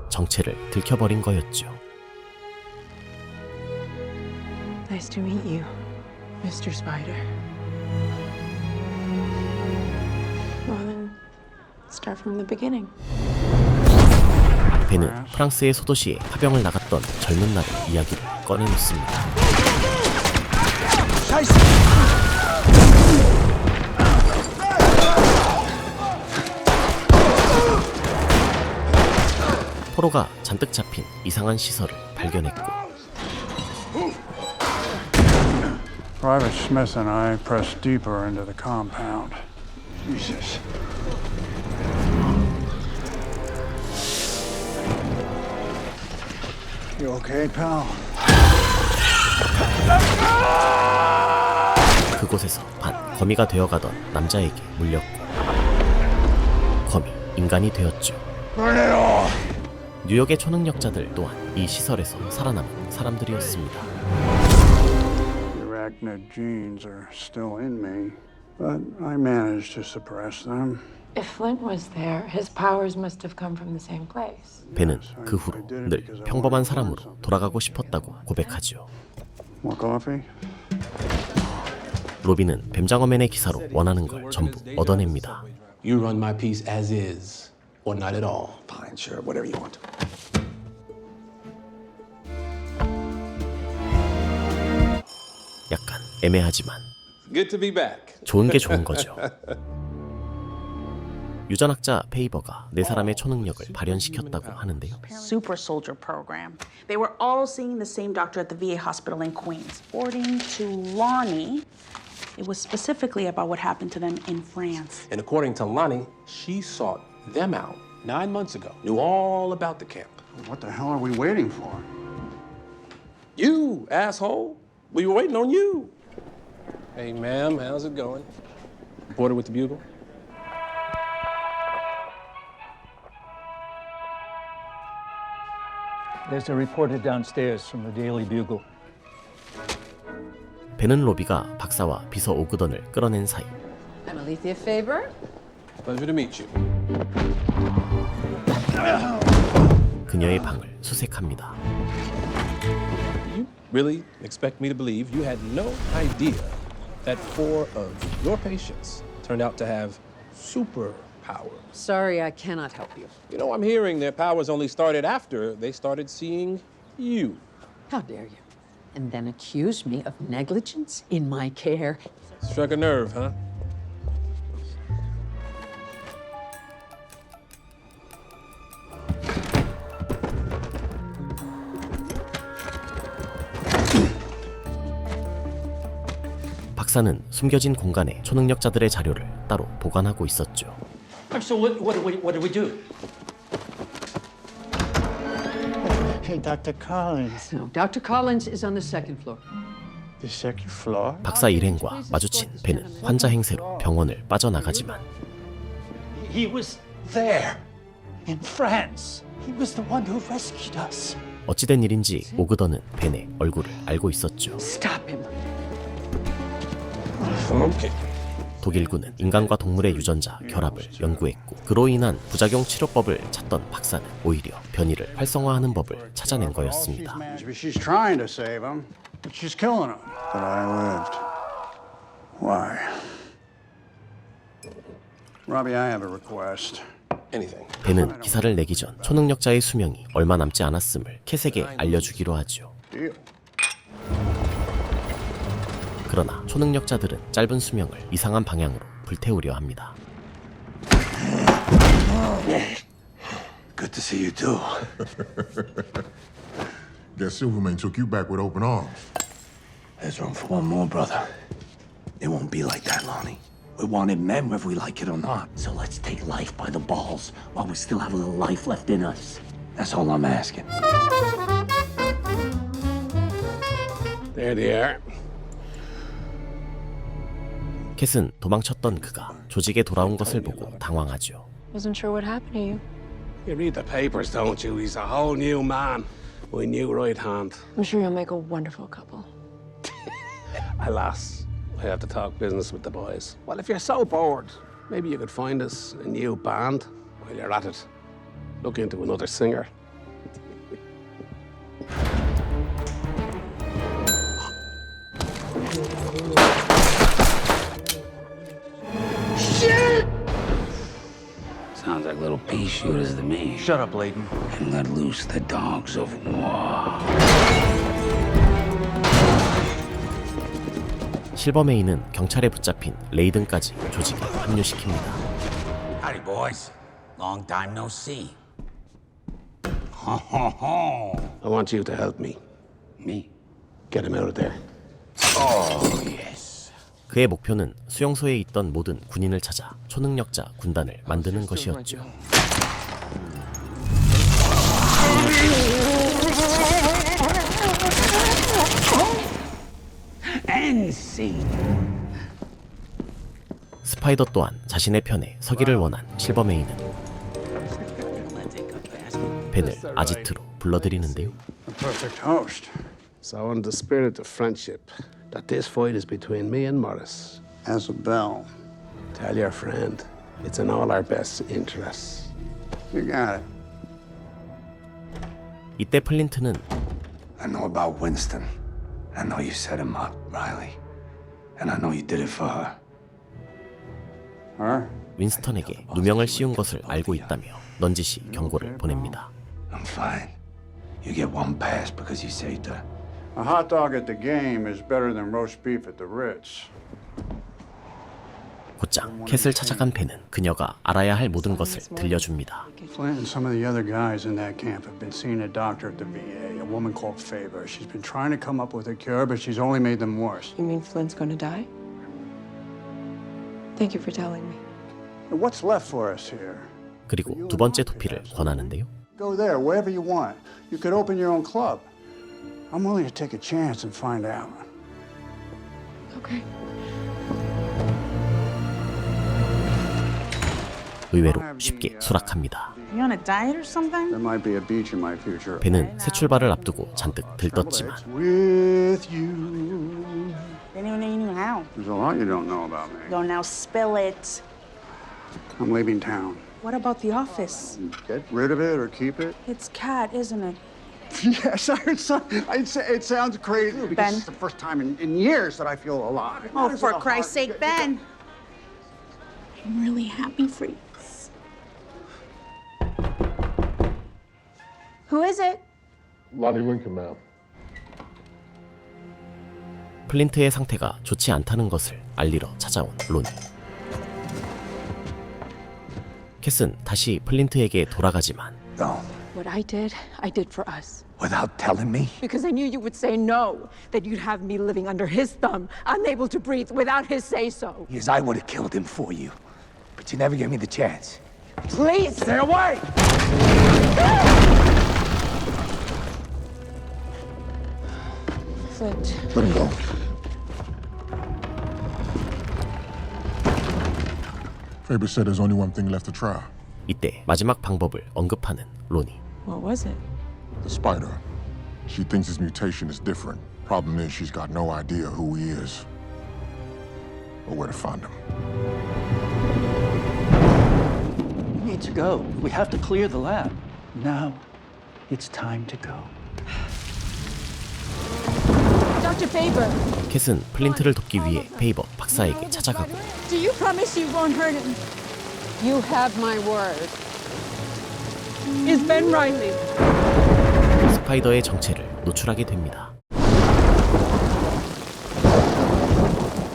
정체를 들켜버린 거였죠. Nice to meet you, Mr. Spider. Well then, start from the beginning. 벤은 프랑스의 소도시에 파병을 나갔던 젊은 날의 이야기를 꺼내놓습니다. 포로가 잔뜩 잡힌 이상한 시설을 발견했고 Private Smith and I pressed deeper into the compound. Jesus. You okay, pal? 그곳에서 반 거미가 되어가던 남자에게 물렸고 거미 인간이 되었죠. 뉴욕의 초능력자들 또한 이 시설에서 살아남은 사람들이었습니다. Arachnid genes are still in me, but I managed to suppress them. If Flint was there, his powers must have come from the same place. 벤은 그 후로 늘 평범한 사람으로 돌아가고 싶었다고 고백하죠. More coffee? 로빈은 뱀장어맨의 기사로 원하는 걸 전부 얻어냅니다. You run my piece as is, or not at all. Fine, sure, whatever you want. 약간 애매하지만 Good to be back. 좋은 게 좋은 거죠. 유전학자 페이버가 네 사람의 초능력을 발현시켰다고 하는데요. Super soldier program. They were all seeing the same doctor at the VA hospital in Queens. According to Lonnie, it was specifically about what happened to them in France. And according to Lonnie, she sought them out 9 months ago. Knew all about the camp. What the hell are we waiting for? You, asshole. We were waiting on you. Hey, ma'am, how's it going? Reporter with the Bugle? There's a reporter downstairs from the Daily Bugle. 벤은 로비가 박사와 비서 오그던을 끌어낸 사이 I'm Alethea Faber. Pleasure to meet you. 그녀의 방을 수색합니다. You really expect me to believe you had no idea that 4 of your patients turned out to have superpowers? Sorry, I cannot help you. You know, I'm hearing their powers only started after they started seeing you. How dare you? And then accuse me of negligence in my care. Struck a nerve, huh? 박사는 숨겨진 공간에 초능력자들의 자료를 따로 보관하고 있었죠. So what do we do? Hey, Dr. Collins. No, Dr. Collins is on the second floor. The second floor? 박사 일행과 마주친 벤은 환자 행세로 병원을 빠져나가지만 He was there in France. He was the one who rescued us. 어찌된 일인지 오그던은 벤의 얼굴을 알고 있었죠. Stop him. Okay. 독일군은 인간과 동물의 유전자 결합을 연구했고 그로 인한 부작용 치료법을 찾던 박사는 오히려 변이를 활성화하는 법을 찾아낸 거였습니다. She's trying to save him, but she's killing him. But I lived. Why? Robbie, I have a request. Anything. 벤은 기사를 내기 전 초능력자의 수명이 얼마 남지 않았음을 캣에게 알려주기로 하죠. 그러나 초능력자들은 짧은 수명을 이상한 방향으로 불태우려 합니다. Good to see you too. Guess Silvermane took you back with open arms. There's room for one more, brother. It won't be like that, Lonnie. We wanted men whether we like it or not. So let's take life by the balls while we still have a little life left in us. That's all I'm asking. There they are. 캣은 도망쳤던 그가 조직에 돌아온 것을 보고 당황하죠. Wasn't sure what happened to you. You read the papers, don't you? He's a whole new man. My new right hand. I'm sure you'll make a wonderful couple. Alas, I have to talk business with the boys. Well, if you're so bored, maybe you could find us a new band. While you're at it, look into another singer. Shit! Sounds like little pea shooters to me. Shut up, Layden. And let loose the dogs of war. 실버메인은 경찰에 붙잡힌 레이든까지 조직에 합류시킵니다. Howdy, boys. Long time no see. I want you to help me. Me? Get him out of there. Oh, yes. 그의 목표는 수용소에 있던 모든 군인을 찾아 초능력자 군단을 만드는 것이었죠. 스파이더 또한 자신의 편에 서기를 원한 실버메인은 벤을 아지트로 불러들이는데요. Perfect host. So in the spirit of friendship, that this fight is between me and Morris. As a bell. Tell your friend, it's in all our best interests. You got it. 이때 플린트는 I know about Winston. I know you set him up, Riley. And I know you did it for her. Her? 윈스턴에게 누명을 씌운 것을 알고 있다며 넌지시 경고를 보냅니다. I'm fine. You get one pass because you saved her. A hot dog at the game is better than roast beef at the Ritz. 곧장 캣을 찾아간 벤은 그녀가 알아야 할 모든 것을 들려줍니다. Flint and some of the other guys in that camp have been seeing a doctor at the VA, a woman called Faber. She's been trying to come up with a cure, but she's only made them worse. You mean Flint's going to die? Thank you for telling me. What's left for us here? 그리고 두 번째 도피를 권하는데요. Go there, wherever you want. You could open your own club. I'm willing to take a chance and find out. Okay. 의외로 쉽게 수락합니다. You on a diet or something? There might be a beach in my future. 벤은 새 출발을 앞두고 잔뜩 들떴지만 With you. They don't even know how. There's a lot you don't know about me. Go now, spill it. I'm leaving town. What about the office? Get rid of it or keep it? It's Cat, isn't it? Yes, it sounds crazy because Ben. it's the first time in years that I feel alive. Oh, for Christ's sake, Ben. I'm really happy for you. Who is it? Lottie Lincoln, ma'am. 플린트의 상태가 좋지 않다는 것을 알리러 찾아온 로니. 캣은 다시 플린트에게 돌아가지만 What I did for us. Without telling me? Because I knew you would say no, that you'd have me living under his thumb, unable to breathe without his say-so. Yes, I would have killed him for you. But you never gave me the chance. Please! Stay away! Flint. Let him go. Faber said there's only one thing left to try. 이때 마지막 방법을 언급하는 로니. What was it? The spider. She thinks his mutation is different. Problem is, she's got no idea who he is. or where to find them. We need to go. We have to clear the lab. Now, it's time to go. Dr. Faber, 캣은 플린트를 돕기 위해 페이버 박사에게 찾아가고 do you promise you won't hurt him? You have my word. Is Ben Riley? 스파이더의 정체를 노출하게 됩니다.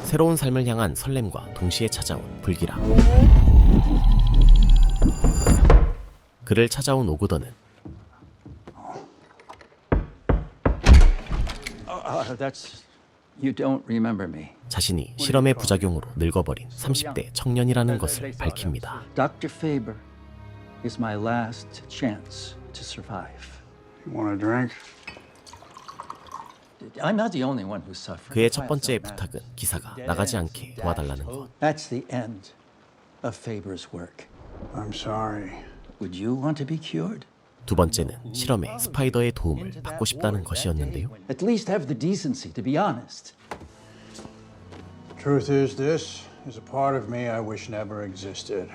새로운 삶을 향한 설렘과 동시에 찾아온 불길함. 그를 찾아온 오구더는 That's... You don't remember me. 자신이 실험의 부작용으로 늙어버린 30대 청년이라는 것을 밝힙니다. Dr. Faber is my last chance to survive. You want a drink? I'm not the only one who's suffering. 그의 첫 번째 부탁은 기사가 나가지 않게 도와달라는 것. That's the end of Faber's work. I'm sorry. Would you want to be cured? 두 번째는 실험에 스파이더의 도움을 받고 싶다는 것이었는데요. At least have the decency to be honest. Truth is, this is a part of me I wish never existed.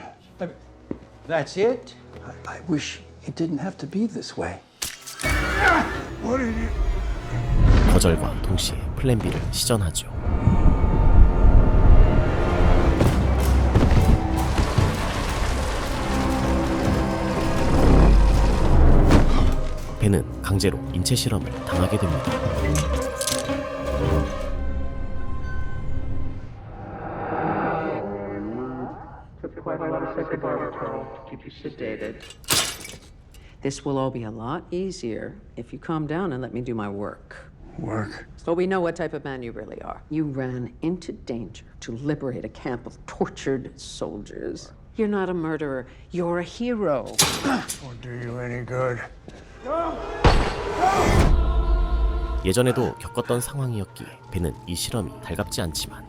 That's it? I wish it didn't have to be this way. What did you... 거절과 동시에 플랜 B를 시전하죠. 벤은 강제로 인체 실험을 당하게 됩니다. This will all be a lot easier if you calm down and let me do my work. Work? So we know what type of man you really are. You ran into danger to liberate a camp of tortured soldiers. You're not a murderer. You're a hero. Won't do you any good. 예전에도 겪었던 상황이었기에 벤은 이 실험이 달갑지 않지만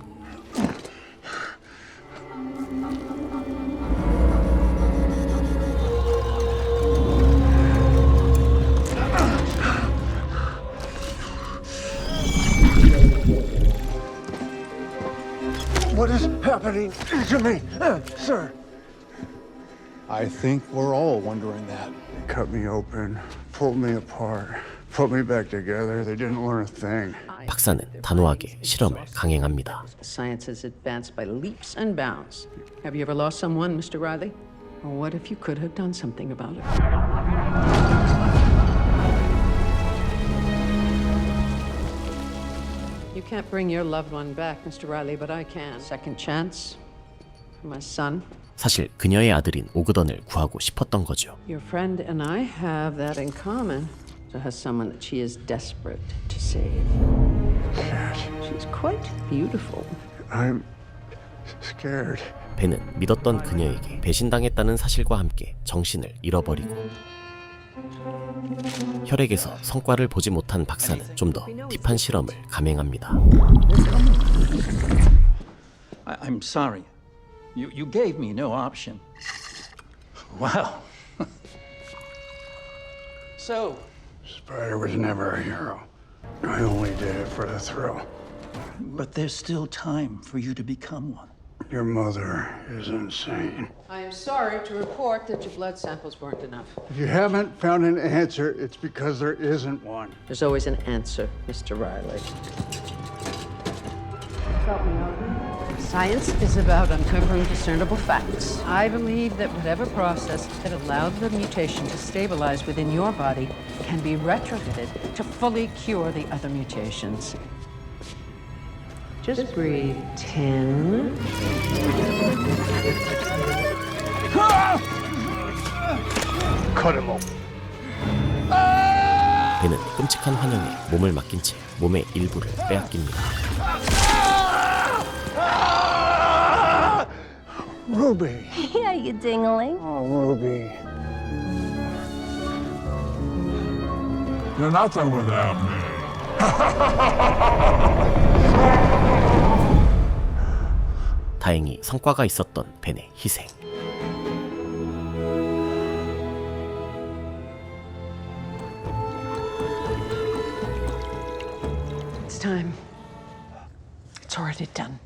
What is happening to me, sir? I think we're all wondering that. They cut me open, pulled me apart, put me back together. They didn't learn a thing. 박사는 단호하게 실험을 강행합니다. Science has advanced by leaps and bounds. Have you ever lost someone, Mr. Riley? Or what if you could have done something about it? You can't bring your loved one back, Mr. Riley, but I can. Second chance for my son. 사실 그녀의 아들인 오그던을 구하고 싶었던 거죠. Your friend and I have that in common. So has someone that she is desperate to save. She's quite beautiful. I'm scared. 벤은 믿었던 그녀에게 배신당했다는 사실과 함께 정신을 잃어버리고 혈액에서 성과를 보지 못한 박사는 좀 더 딥한 실험을 감행합니다. I'm sorry. You gave me no option. Wow. So, Spider was never a hero. I only did it for the thrill. but there's still time for you to become one. Your mother is insane. I am sorry to report that your blood samples weren't enough. If you haven't found an answer, it's because there isn't one. There's always an answer, Mr. Riley. Science is about uncovering discernible facts. I believe that whatever process that allowed the mutation to stabilize within your body can be retrofitted to fully cure the other mutations. Just breathe. 10. Cut him open. 벤은 끔찍한 환영에 몸을 맡긴 채 몸의 일부를 빼앗깁니다. Ruby. Yeah, you dingling. Oh, Ruby. You're nothing without me. 다행히 성과가 있었던 벤의 희생. It's time. It's already done.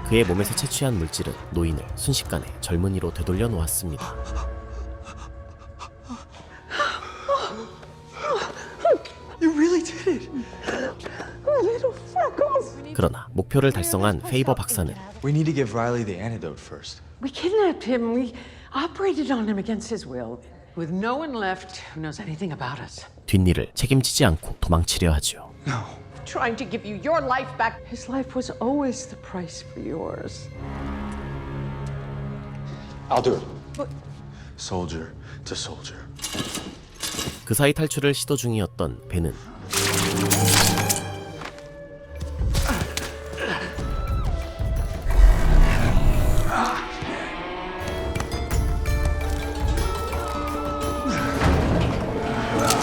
그의 몸에서 채취한 물질은 노인을 순식간에 젊은이로 되돌려 놓았습니다. You really did it. Little freckles. 그러나 목표를 달성한 페이버 박사는 We need to give Riley the antidote first. We kidnapped him. We operated on him against his will. With no one left who knows anything about us. 뒷일을 책임지지 않고 도망치려 하죠. Trying to give you your life back. His life was always the price for yours. I'll do it. Soldier to soldier. 그 사이 탈출을 시도 중이었던 벤은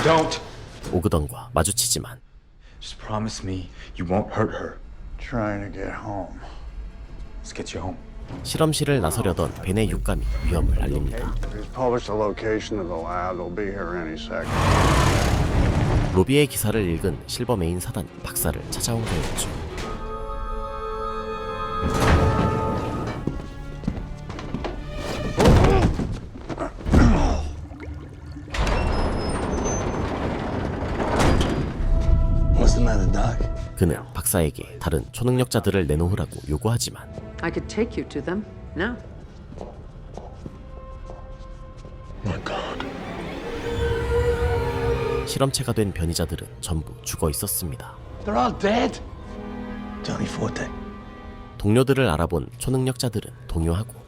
Don't. 오그던과 마주치지만 Just promise me you won't hurt her. Trying to get home. Let's get you home. 실험실을 나서려던 벤의 육감이 위험을 알립니다. He's published the location of the lab. They'll be here any second. 로비의 기사를 읽은 실버메인 사단이 박사를 찾아온 거였죠. What's the matter, Doc? 그는 박사에게 다른 초능력자들을 내놓으라고 요구하지만 I could take you to them now. My God. 실험체가 된 변이자들은 전부 죽어 있었습니다. They're all dead. Johnny Forte. 동료들을 알아본 초능력자들은 동요하고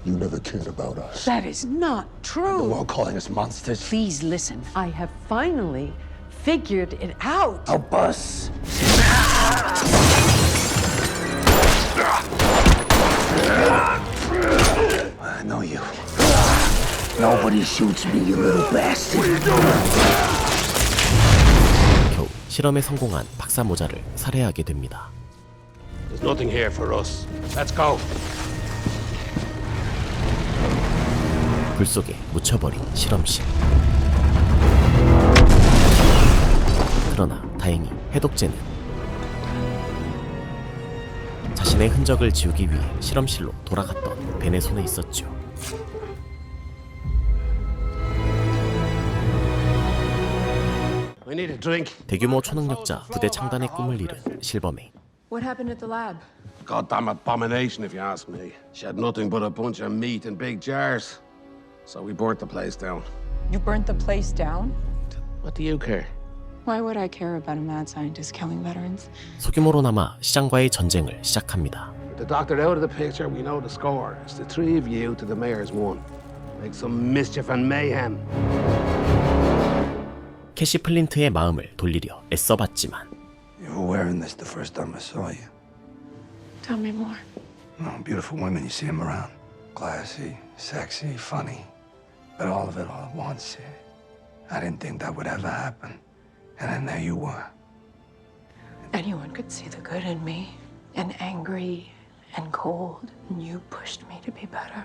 You never cared about us. That is not true. The world calling us monsters. Please listen. I have finally figured it out. Help us. I know you. Nobody shoots me, you little bastard. 겨우 실험에 성공한 박사 모자를 살해하게 됩니다. There's nothing here for us. Let's go. 불 속에 묻혀버린 실험실. 그러나 다행히 해독제는 자신의 흔적을 지우기 위해 실험실로 돌아갔던 벤의 손에 있었죠. We need a drink. 대규모 초능력자 부대 창단의 꿈을 이룬 실버메인. What happened at the lab? Goddamn abomination, if you ask me. She had nothing but a bunch of meat in big jars. So we burnt the place down. You burnt the place down? What do you care? Why would I care about a mad scientist killing veterans? 소규모로나마 시장과의 전쟁을 시작합니다. With the doctor out of the picture, we know the score. It's the three of you to the mayor's one. Make some mischief and mayhem. 캐시 플린트의 마음을 돌리려 애써봤지만 You were wearing this the first time I saw you. Tell me more. Oh, beautiful women, you see them around. Classy, sexy, funny. But all of it all at once. I didn't think that would ever happen. And then there you were. Anyone could see the good in me. And angry and cold. And you pushed me to be better.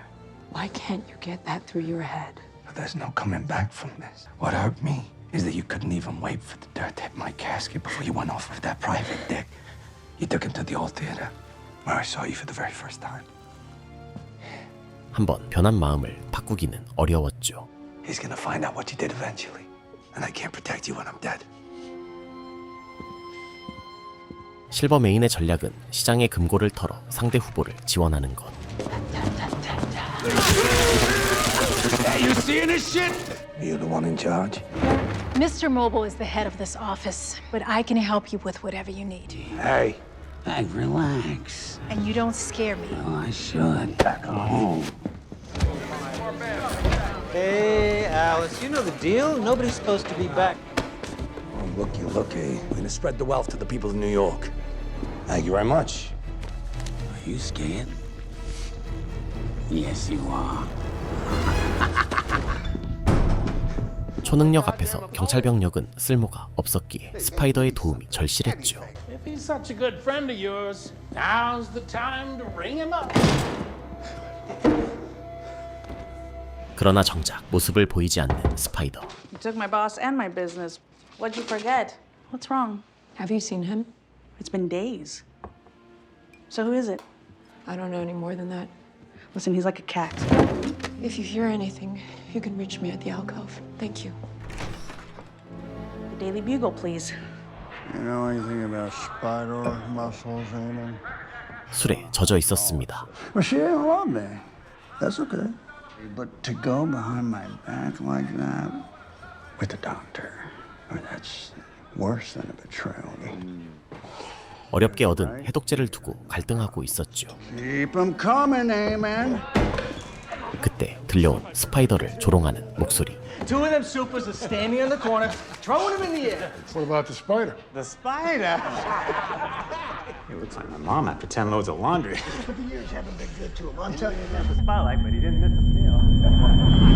Why can't you get that through your head? But there's no coming back from this. What hurt me is that you couldn't even wait for the dirt to hit my casket before you went off with that private dick. You took him to the old theater, where I saw you for the very first time. 한번 변한 마음을 바꾸기는 어려웠죠. He's gonna find out what you did eventually. And I can't protect you when I'm dead. 실버메인의 전략은 시장의 금고를 털어 상대 후보를 지원하는 것. You seeing this shit? You're the one in charge. Mr. Mobile is the head of this office, but I can help you with whatever you need. Hey. Hey, relax. And you don't scare me. Oh, I should. Back home. Hey, Alice, you know the deal. Nobody's supposed to be back. Oh, looky. We're gonna spread the wealth to the people of New York. Thank you very much. Are you scared? Yes, you are. 초능력 앞에서 경찰 병력은 쓸모가 없었기에 스파이더의 도움이 절실했죠. If he's such a good friend of yours, now's the time to ring him up. 그러나 정작 모습을 보이지 않는 스파이더. You took my boss and my business. What'd you forget? What's wrong? Have you seen him? It's been days. So who is it? I don't know any more than that. Listen, he's like a cat. If you hear anything, you can reach me at the alcove. Thank you. The Daily Bugle, please. You know anything about spider muscles, anything? 술에 젖어 있었습니다. Well, she didn't love me. That's okay. But to go behind my back like that with the doctor, I mean, that's worse than a betrayal. 어렵게 얻은 해독제를 두고 갈등하고 있었죠. Keep 'em coming, amen. 그때 들려온 스파이더를 조롱하는 목소리. Two of them supers are standing in the corner, throwing them in the air. What about the spider? The spider? It looks like my mom had 10 loads of laundry. But the years haven't been good to him. I'm telling you, he missed the spotlight, but he didn't miss a meal.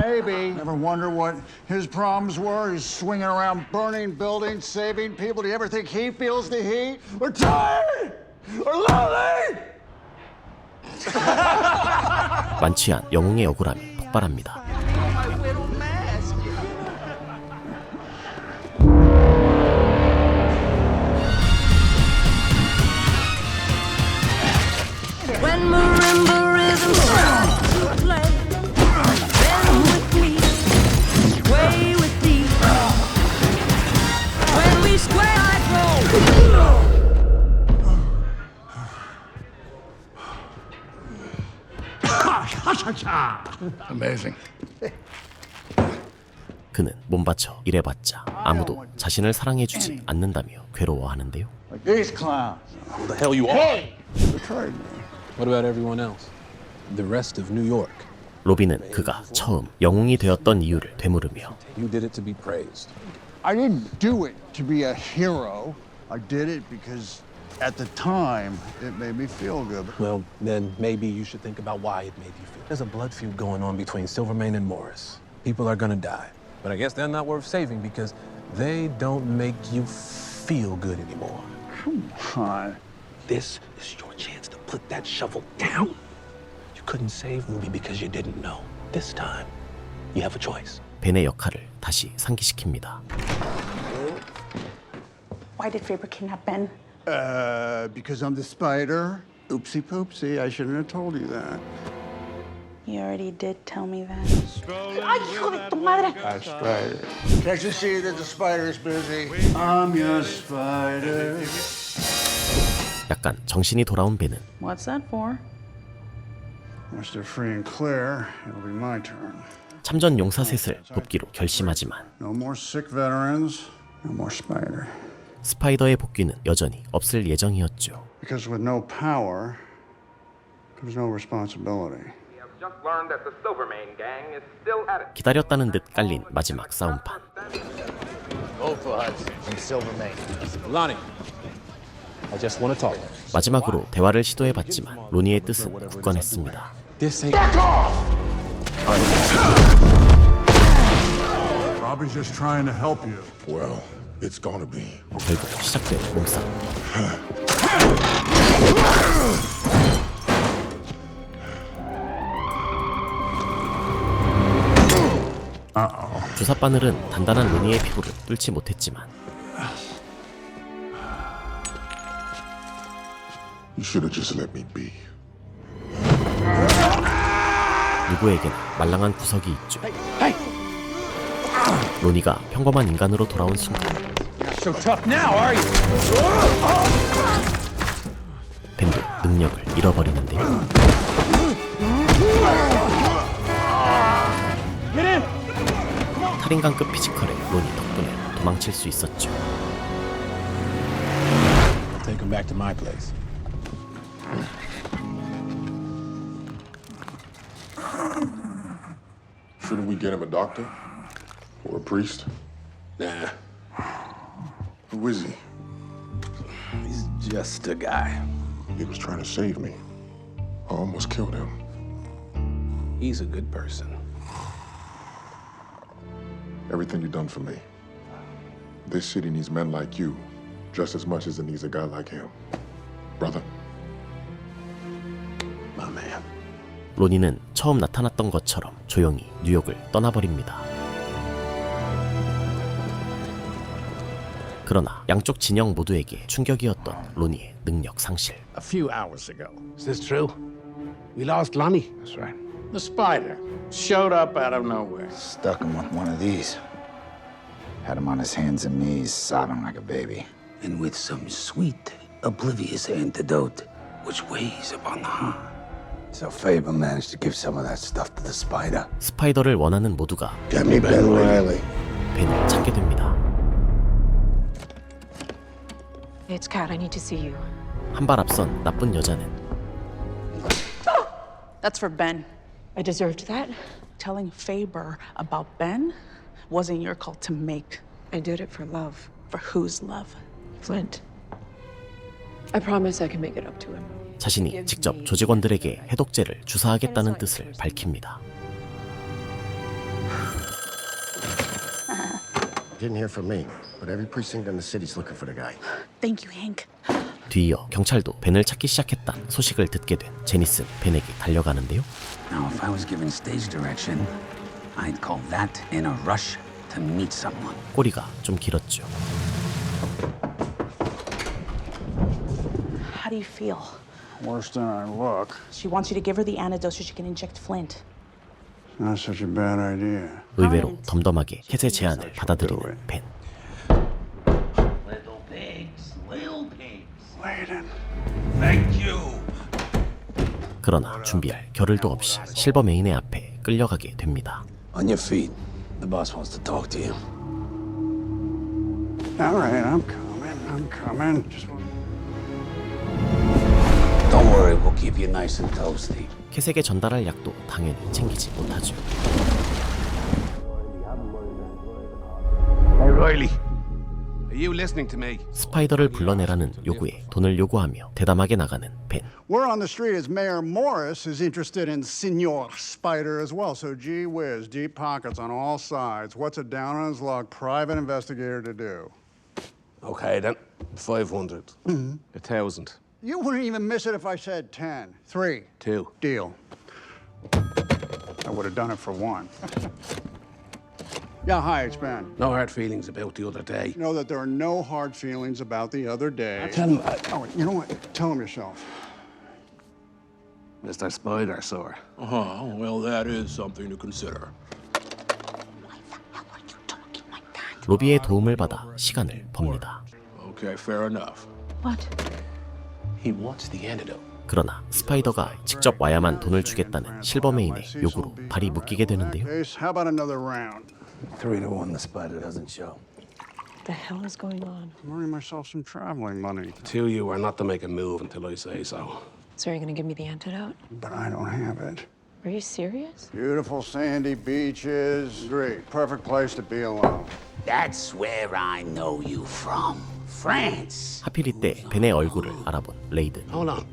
Maybe. Ever wonder what his problems were? He's swinging around burning buildings, saving people. Do you ever think he feels the heat? Or tired? Or lonely? 만취한 영웅의 억울함이 폭발합니다. When marimba rhythm starts to play, bend with me, sway with me. When we sway, I grow. Amazing. 그는 몸바쳐 일해봤자 아무도 자신을 사랑해주지 않는다며 괴로워하는데요. Like these clowns. Who the hell you are? Betrayed me. What about everyone else? The rest of New York? 로빈은 그가 처음 영웅이 되었던 이유를 되물으며 You did it to be praised. I didn't do it to be a hero. I did it because at the time it made me feel good. Well, then maybe you should think about why it made you feel. There's a blood feud going on between Silvermane and Morris. People are gonna die. But I guess they're not worth saving because they don't make you feel good anymore. Come on. This is your chance to put that shovel down. You couldn't save Ruby because you didn't know. This time, you have a choice. 벤의 역할을 다시 상기시킵니다. Why did Faber kidnap Ben? Because I'm the spider. Oopsie poopsie, I shouldn't have told you that. You already did tell me that. Ay, hijo de tu madre! I'm spider. Can't you see that the spider's busy? I'm your spider. 약간 정신이 돌아온 벤은 What's that for? Once they're free and clear, it'll be my turn. 참전 용사 셋을 돕기로 결심하지만 No more sick veterans, no more spider. 스파이더의 복귀는 여전히 없을 예정이었죠. Because with no power comes no responsibility. Just learned that the Silvermane gang is still at it. 기다렸다는 듯 깔린 마지막 싸움판. Both for Hudson and Silvermane. Lonnie, I just want to talk. 마지막으로 대화를 시도해봤지만 로니의 뜻은 굳건했습니다. This ain't. Robbie's just trying to help you. Well, it's gonna be. 결국 시작된 몸싸움. 주사바늘은 단단한 로니의 피부를 뚫지 못했지만 You should have just let me be. 누구에게나 말랑한 구석이 있죠. 로니가 평범한 인간으로 돌아온 순간 So tough now, are you? 벤도 능력을 잃어버리는데요. 살인강급 피지컬의 로니 덕분에 도망칠 수 있었죠. I'll take him back to my place. Shouldn't we get him a doctor? Or a priest? Nah, Who is he? he's just a guy. He was trying to save me. I almost killed him. He's a good person. Everything you've done for me. This city needs men like you just as much as it needs a guy like him. Brother. My man. 로니는 처음 나타났던 것처럼 조용히 뉴욕을 떠나버립니다. 그러나 양쪽 진영 모두에게 충격이었던 로니의 능력 상실. A few hours ago. Is this true? We lost Lonnie. That's right. The spider showed up out of nowhere. Stuck him with one of these. Had him on his hands and knees, sobbing like a baby. And with some sweet, oblivious antidote, which weighs upon the heart. So Faber managed to give some of that stuff to the spider. 스파이더를 원하는 모두가 Get me Ben Riley. 벤을 찾게 됩니다. It's Kat. I need to see you. 한 발 앞선 나쁜 여자는 That's for Ben. I deserved that. Telling Faber about Ben wasn't your call to make. I did it for love. For whose love? Flint. I promise I can make it up to him. 자신이 직접 조직원들에게 해독제를 주사하겠다는 뜻을 밝힙니다. Didn't hear from me, but every precinct in the city's looking for the guy. Thank you, Hank. 뒤이어 경찰도 벤을 찾기 시작했다는 소식을 듣게 된 제니슨 벤에게 달려가는데요. Now, if I was given stage direction, I'd call that in a rush to meet someone. 꼬리가 좀 길었죠. How do you feel? Worse than I look. She wants you to give her the antidote so she can inject Flint. Not such a bad idea. 의외로 덤덤하게 캣의 제안을 받아들이는 벤. Little pigs, little pigs. Layden. Thank you. 그러나 준비할 겨를도 없이 실버메인의 앞에 끌려가게 됩니다. On your feet. The boss wants to talk to you. All right, I'm coming. Just... Don't worry, we'll keep you nice and toasty. 캣에게 전달할 약도 당연히 챙기지 못하죠. Hey, Riley. Are you listening to me? 스파이더를 불러내라는 요구에 돈을 요구하며 대담하게 나가는 벤. Word on the street is Mayor Morris is interested in Senor Spider as well. So gee whiz, deep pockets on all sides. What's a down on his luck private investigator to do? Okay, then. 500. 1,000. You wouldn't even miss it if I said 10. 3. 2. Deal. I would have done it for 1. Yeah, hi, it's Ben. No hard feelings about the other day. You know that there are no hard feelings about the other day. Tell him. Oh, you know what? Tell him yourself. Mr. Spider, sir. Well, that is something to consider. 로비의 도움을 받아 시간을 법니다. Okay, fair enough. What? He wants the antidote. 그러나 스파이더가 직접 와야만 돈을 주겠다는 실버메인의 요구로 발이 묶이게 되는데요. Ace, how about another round? 3-1, the spider doesn't show. What the hell is going on? I'm earning myself some traveling money. To you are not to make a move until I say so. So are you gonna give me the antidote? But I don't have it. Are you serious? Beautiful sandy beaches. Great. Perfect place to be alone. That's where I know you from. France. 하필 이때 벤의 얼굴을 알아본 레이든. Hold on.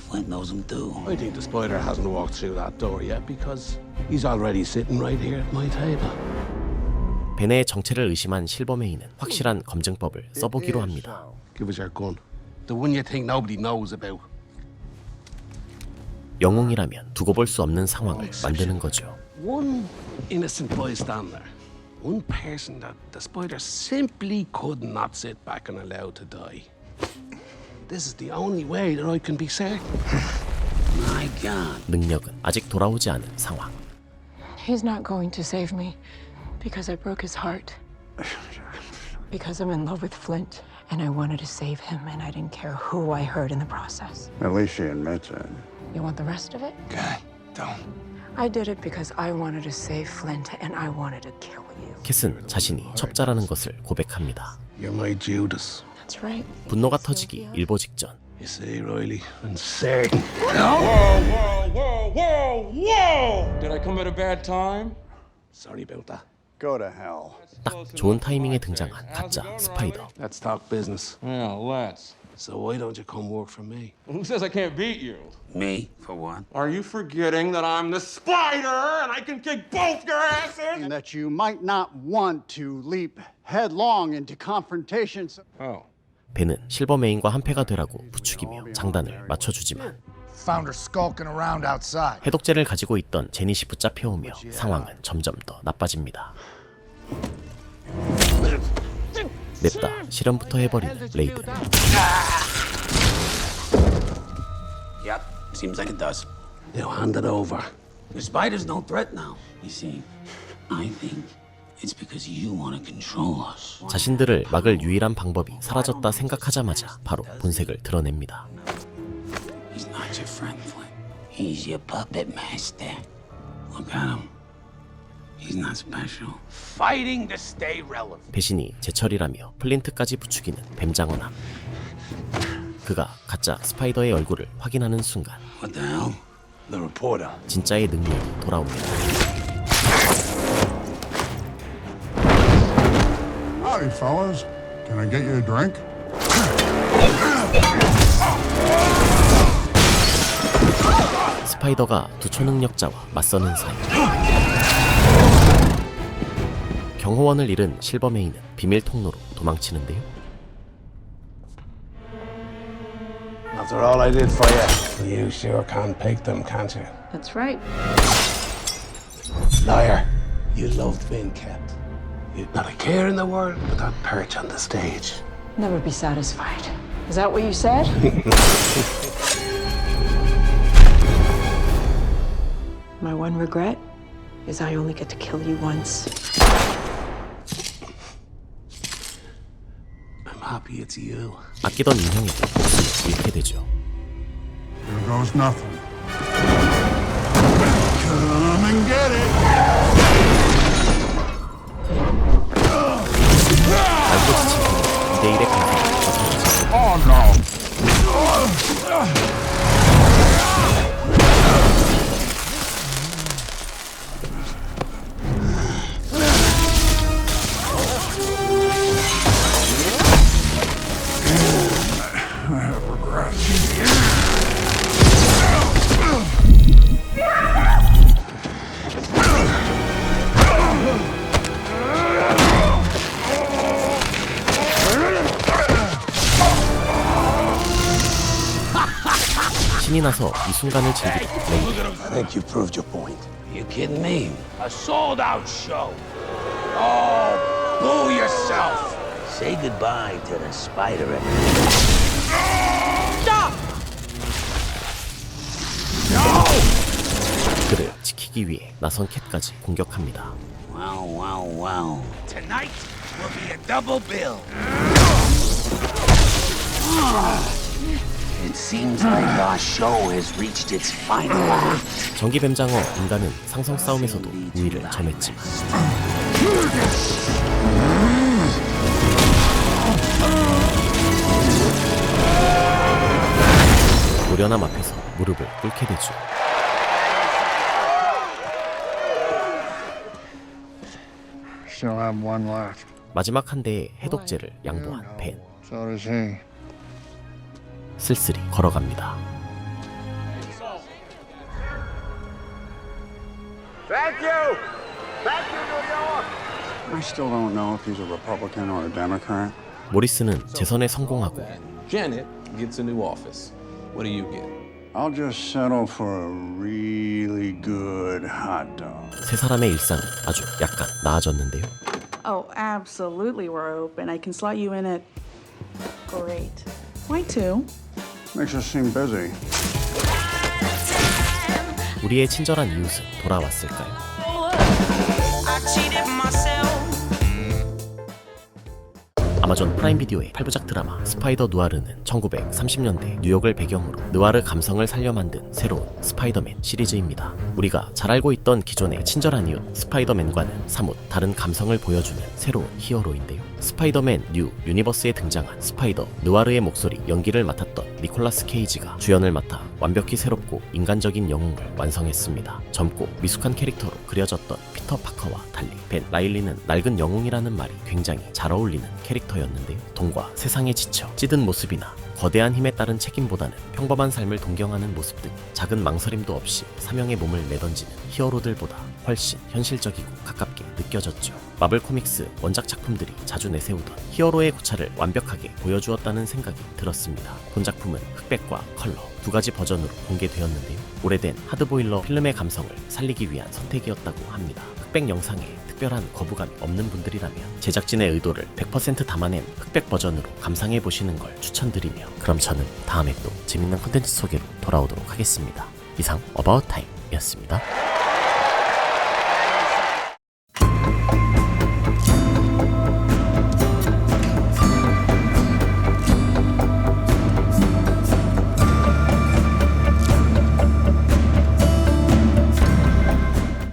Flint knows him too. I think the spider hasn't walked through that door yet because he's already sitting right here at my table. 벤의 정체를 의심한 실버메인은 확실한 검증법을 써보기로 합니다. Give us your gun. The one you think nobody knows about. 영웅이라면 두고 볼 수 없는 상황을 만드는 거죠. One innocent bystander. One person that the spider simply could not sit back and allow to die. This is the only way that I can be certain. My God. 능력은 아직 돌아오지 않은 상황. He's not going to save me because I broke his heart. Because I'm in love with Flint and I wanted to save him and I didn't care who I hurt in the process. At least she admits it. You want the rest of it? God, don't. I did it because I wanted to save Flint and I wanted to kill you. 캣은 자신이 첩자라는 것을 고백합니다. You're my Judas. That's right. 분노가 터지기 일보 직전. You see, Riley, I'm certain. Whoa! Did I come at a bad time? Sorry about that. Go to hell. 딱 좋은 타이밍에 등장한 가짜 스파이더. Let's talk business. Yeah, let's. So why don't you come work for me? Who says I can't beat you? Me, for one. Are you forgetting that I'm the spider and I can kick both your asses? And that you might not want to leap headlong into confrontations. Oh. 벤은 실버메인과 한패가 되라고 부추기며 장단을 맞춰주지만 Found her skulking around outside. 해독제를 가지고 있던 제닛이 붙잡혀오며 상황은 점점 더 나빠집니다. 냅다 실험부터 해버리는 레이드. Yep, seems like it does. They'll hand it over. The spider's no threat now. You see, I think it's because you want to control us. 자신들을 막을 유일한 방법이 사라졌다 생각하자마자 바로 본색을 드러냅니다. He's not your friend, Flint. He's your puppet master. Look at him. He's not special. Fighting to stay relevant. 배신이 제철이라며 플린트까지 부추기는 뱀장어남. 그가 가짜 스파이더의 얼굴을 확인하는 순간 What the hell? The reporter. 진짜의 능력이 돌아옵니다. Howdy, fellas. Can I get you a drink? 스파이더가 두 초능력자와 맞서는 사이 경호원을 잃은 실버메인은 비밀 통로로 도망치는데요. After all I did for you, you sure can't pick them, can't you? That's right. Liar. You loved being kept. You'd not a care in the world but that perch on the stage. Never be satisfied. Is that what you said? My one regret is I only get to kill you once. I'm happy it's you. 아끼던 인형에게 목숨을 잃게 되죠. Here goes nothing. Come and get it. 알고 지친 2대1의 공격을 졌습니다. Oh no. I have regrets. 신이 나서 이 순간을 즐기던 레이드. I think you proved your point. You kidding me? A sold-out show. Oh, boo yourself. Say goodbye to the spider. Stop! No! 그를 지키기 위해 나선 캣까지 공격합니다. Well, well, well. Tonight will be a double bill. It seems like our show has reached its final act. 전기 뱀장어 인간은 상성 싸움에서도 우위를 점했지만 노련함 앞에서 무릎을 꿇게 되죠. Still have one left. 마지막 한 대의 해독제를 양보한 벤. So does he. 쓸쓸히 걸어갑니다. Thank you! Thank you, New York! I still don't know if he's a Republican or a Democrat. 모리스는 재선에 성공하고 Janet gets a new office. What do you get? I'll just settle for a really good hot dog. 세 사람의 일상은 아주 약간 나아졌는데요. Oh, absolutely, we're open. I can slot you in at. Great. Why two? Makes us seem busy. 우리의 친절한 이웃은 돌아왔을까요? 아마존 프라임 비디오의 8부작 드라마 스파이더 누아르는 1930년대 뉴욕을 배경으로 느와르 감성을 살려 만든 새로운 스파이더맨 시리즈입니다. 우리가 잘 알고 있던 기존의 친절한 이웃 스파이더맨과는 사뭇 다른 감성을 보여주는 새로운 히어로인데요. 스파이더맨 뉴 유니버스에 등장한 스파이더 느와르의 목소리 연기를 맡았던 니콜라스 케이지가 주연을 맡아 완벽히 새롭고 인간적인 영웅을 완성했습니다. 젊고 미숙한 캐릭터로 그려졌던 피터 파커와 달리 벤 라일리는 낡은 영웅이라는 말이 굉장히 잘 어울리는 캐릭터였는데요. 돈과 세상에 지쳐 찌든 모습이나 거대한 힘에 따른 책임보다는 평범한 삶을 동경하는 모습 등 작은 망설임도 없이 사명의 몸을 내던지는 히어로들보다 훨씬 현실적이고 가깝게 느껴졌죠. 마블 코믹스 원작 작품들이 자주 내세우던 히어로의 고찰을 완벽하게 보여주었다는 생각이 들었습니다. 본 작품은 흑백과 컬러 두 가지 버전으로 공개되었는데요. 오래된 하드보일러 필름의 감성을 살리기 위한 선택이었다고 합니다. 흑백 영상에 특별한 거부감이 없는 분들이라면 제작진의 의도를 100% 담아낸 흑백 버전으로 감상해보시는 걸 추천드리며, 그럼 저는 다음에 또 재밌는 컨텐츠 소개로 돌아오도록 하겠습니다. 이상 어바웃 타임이었습니다.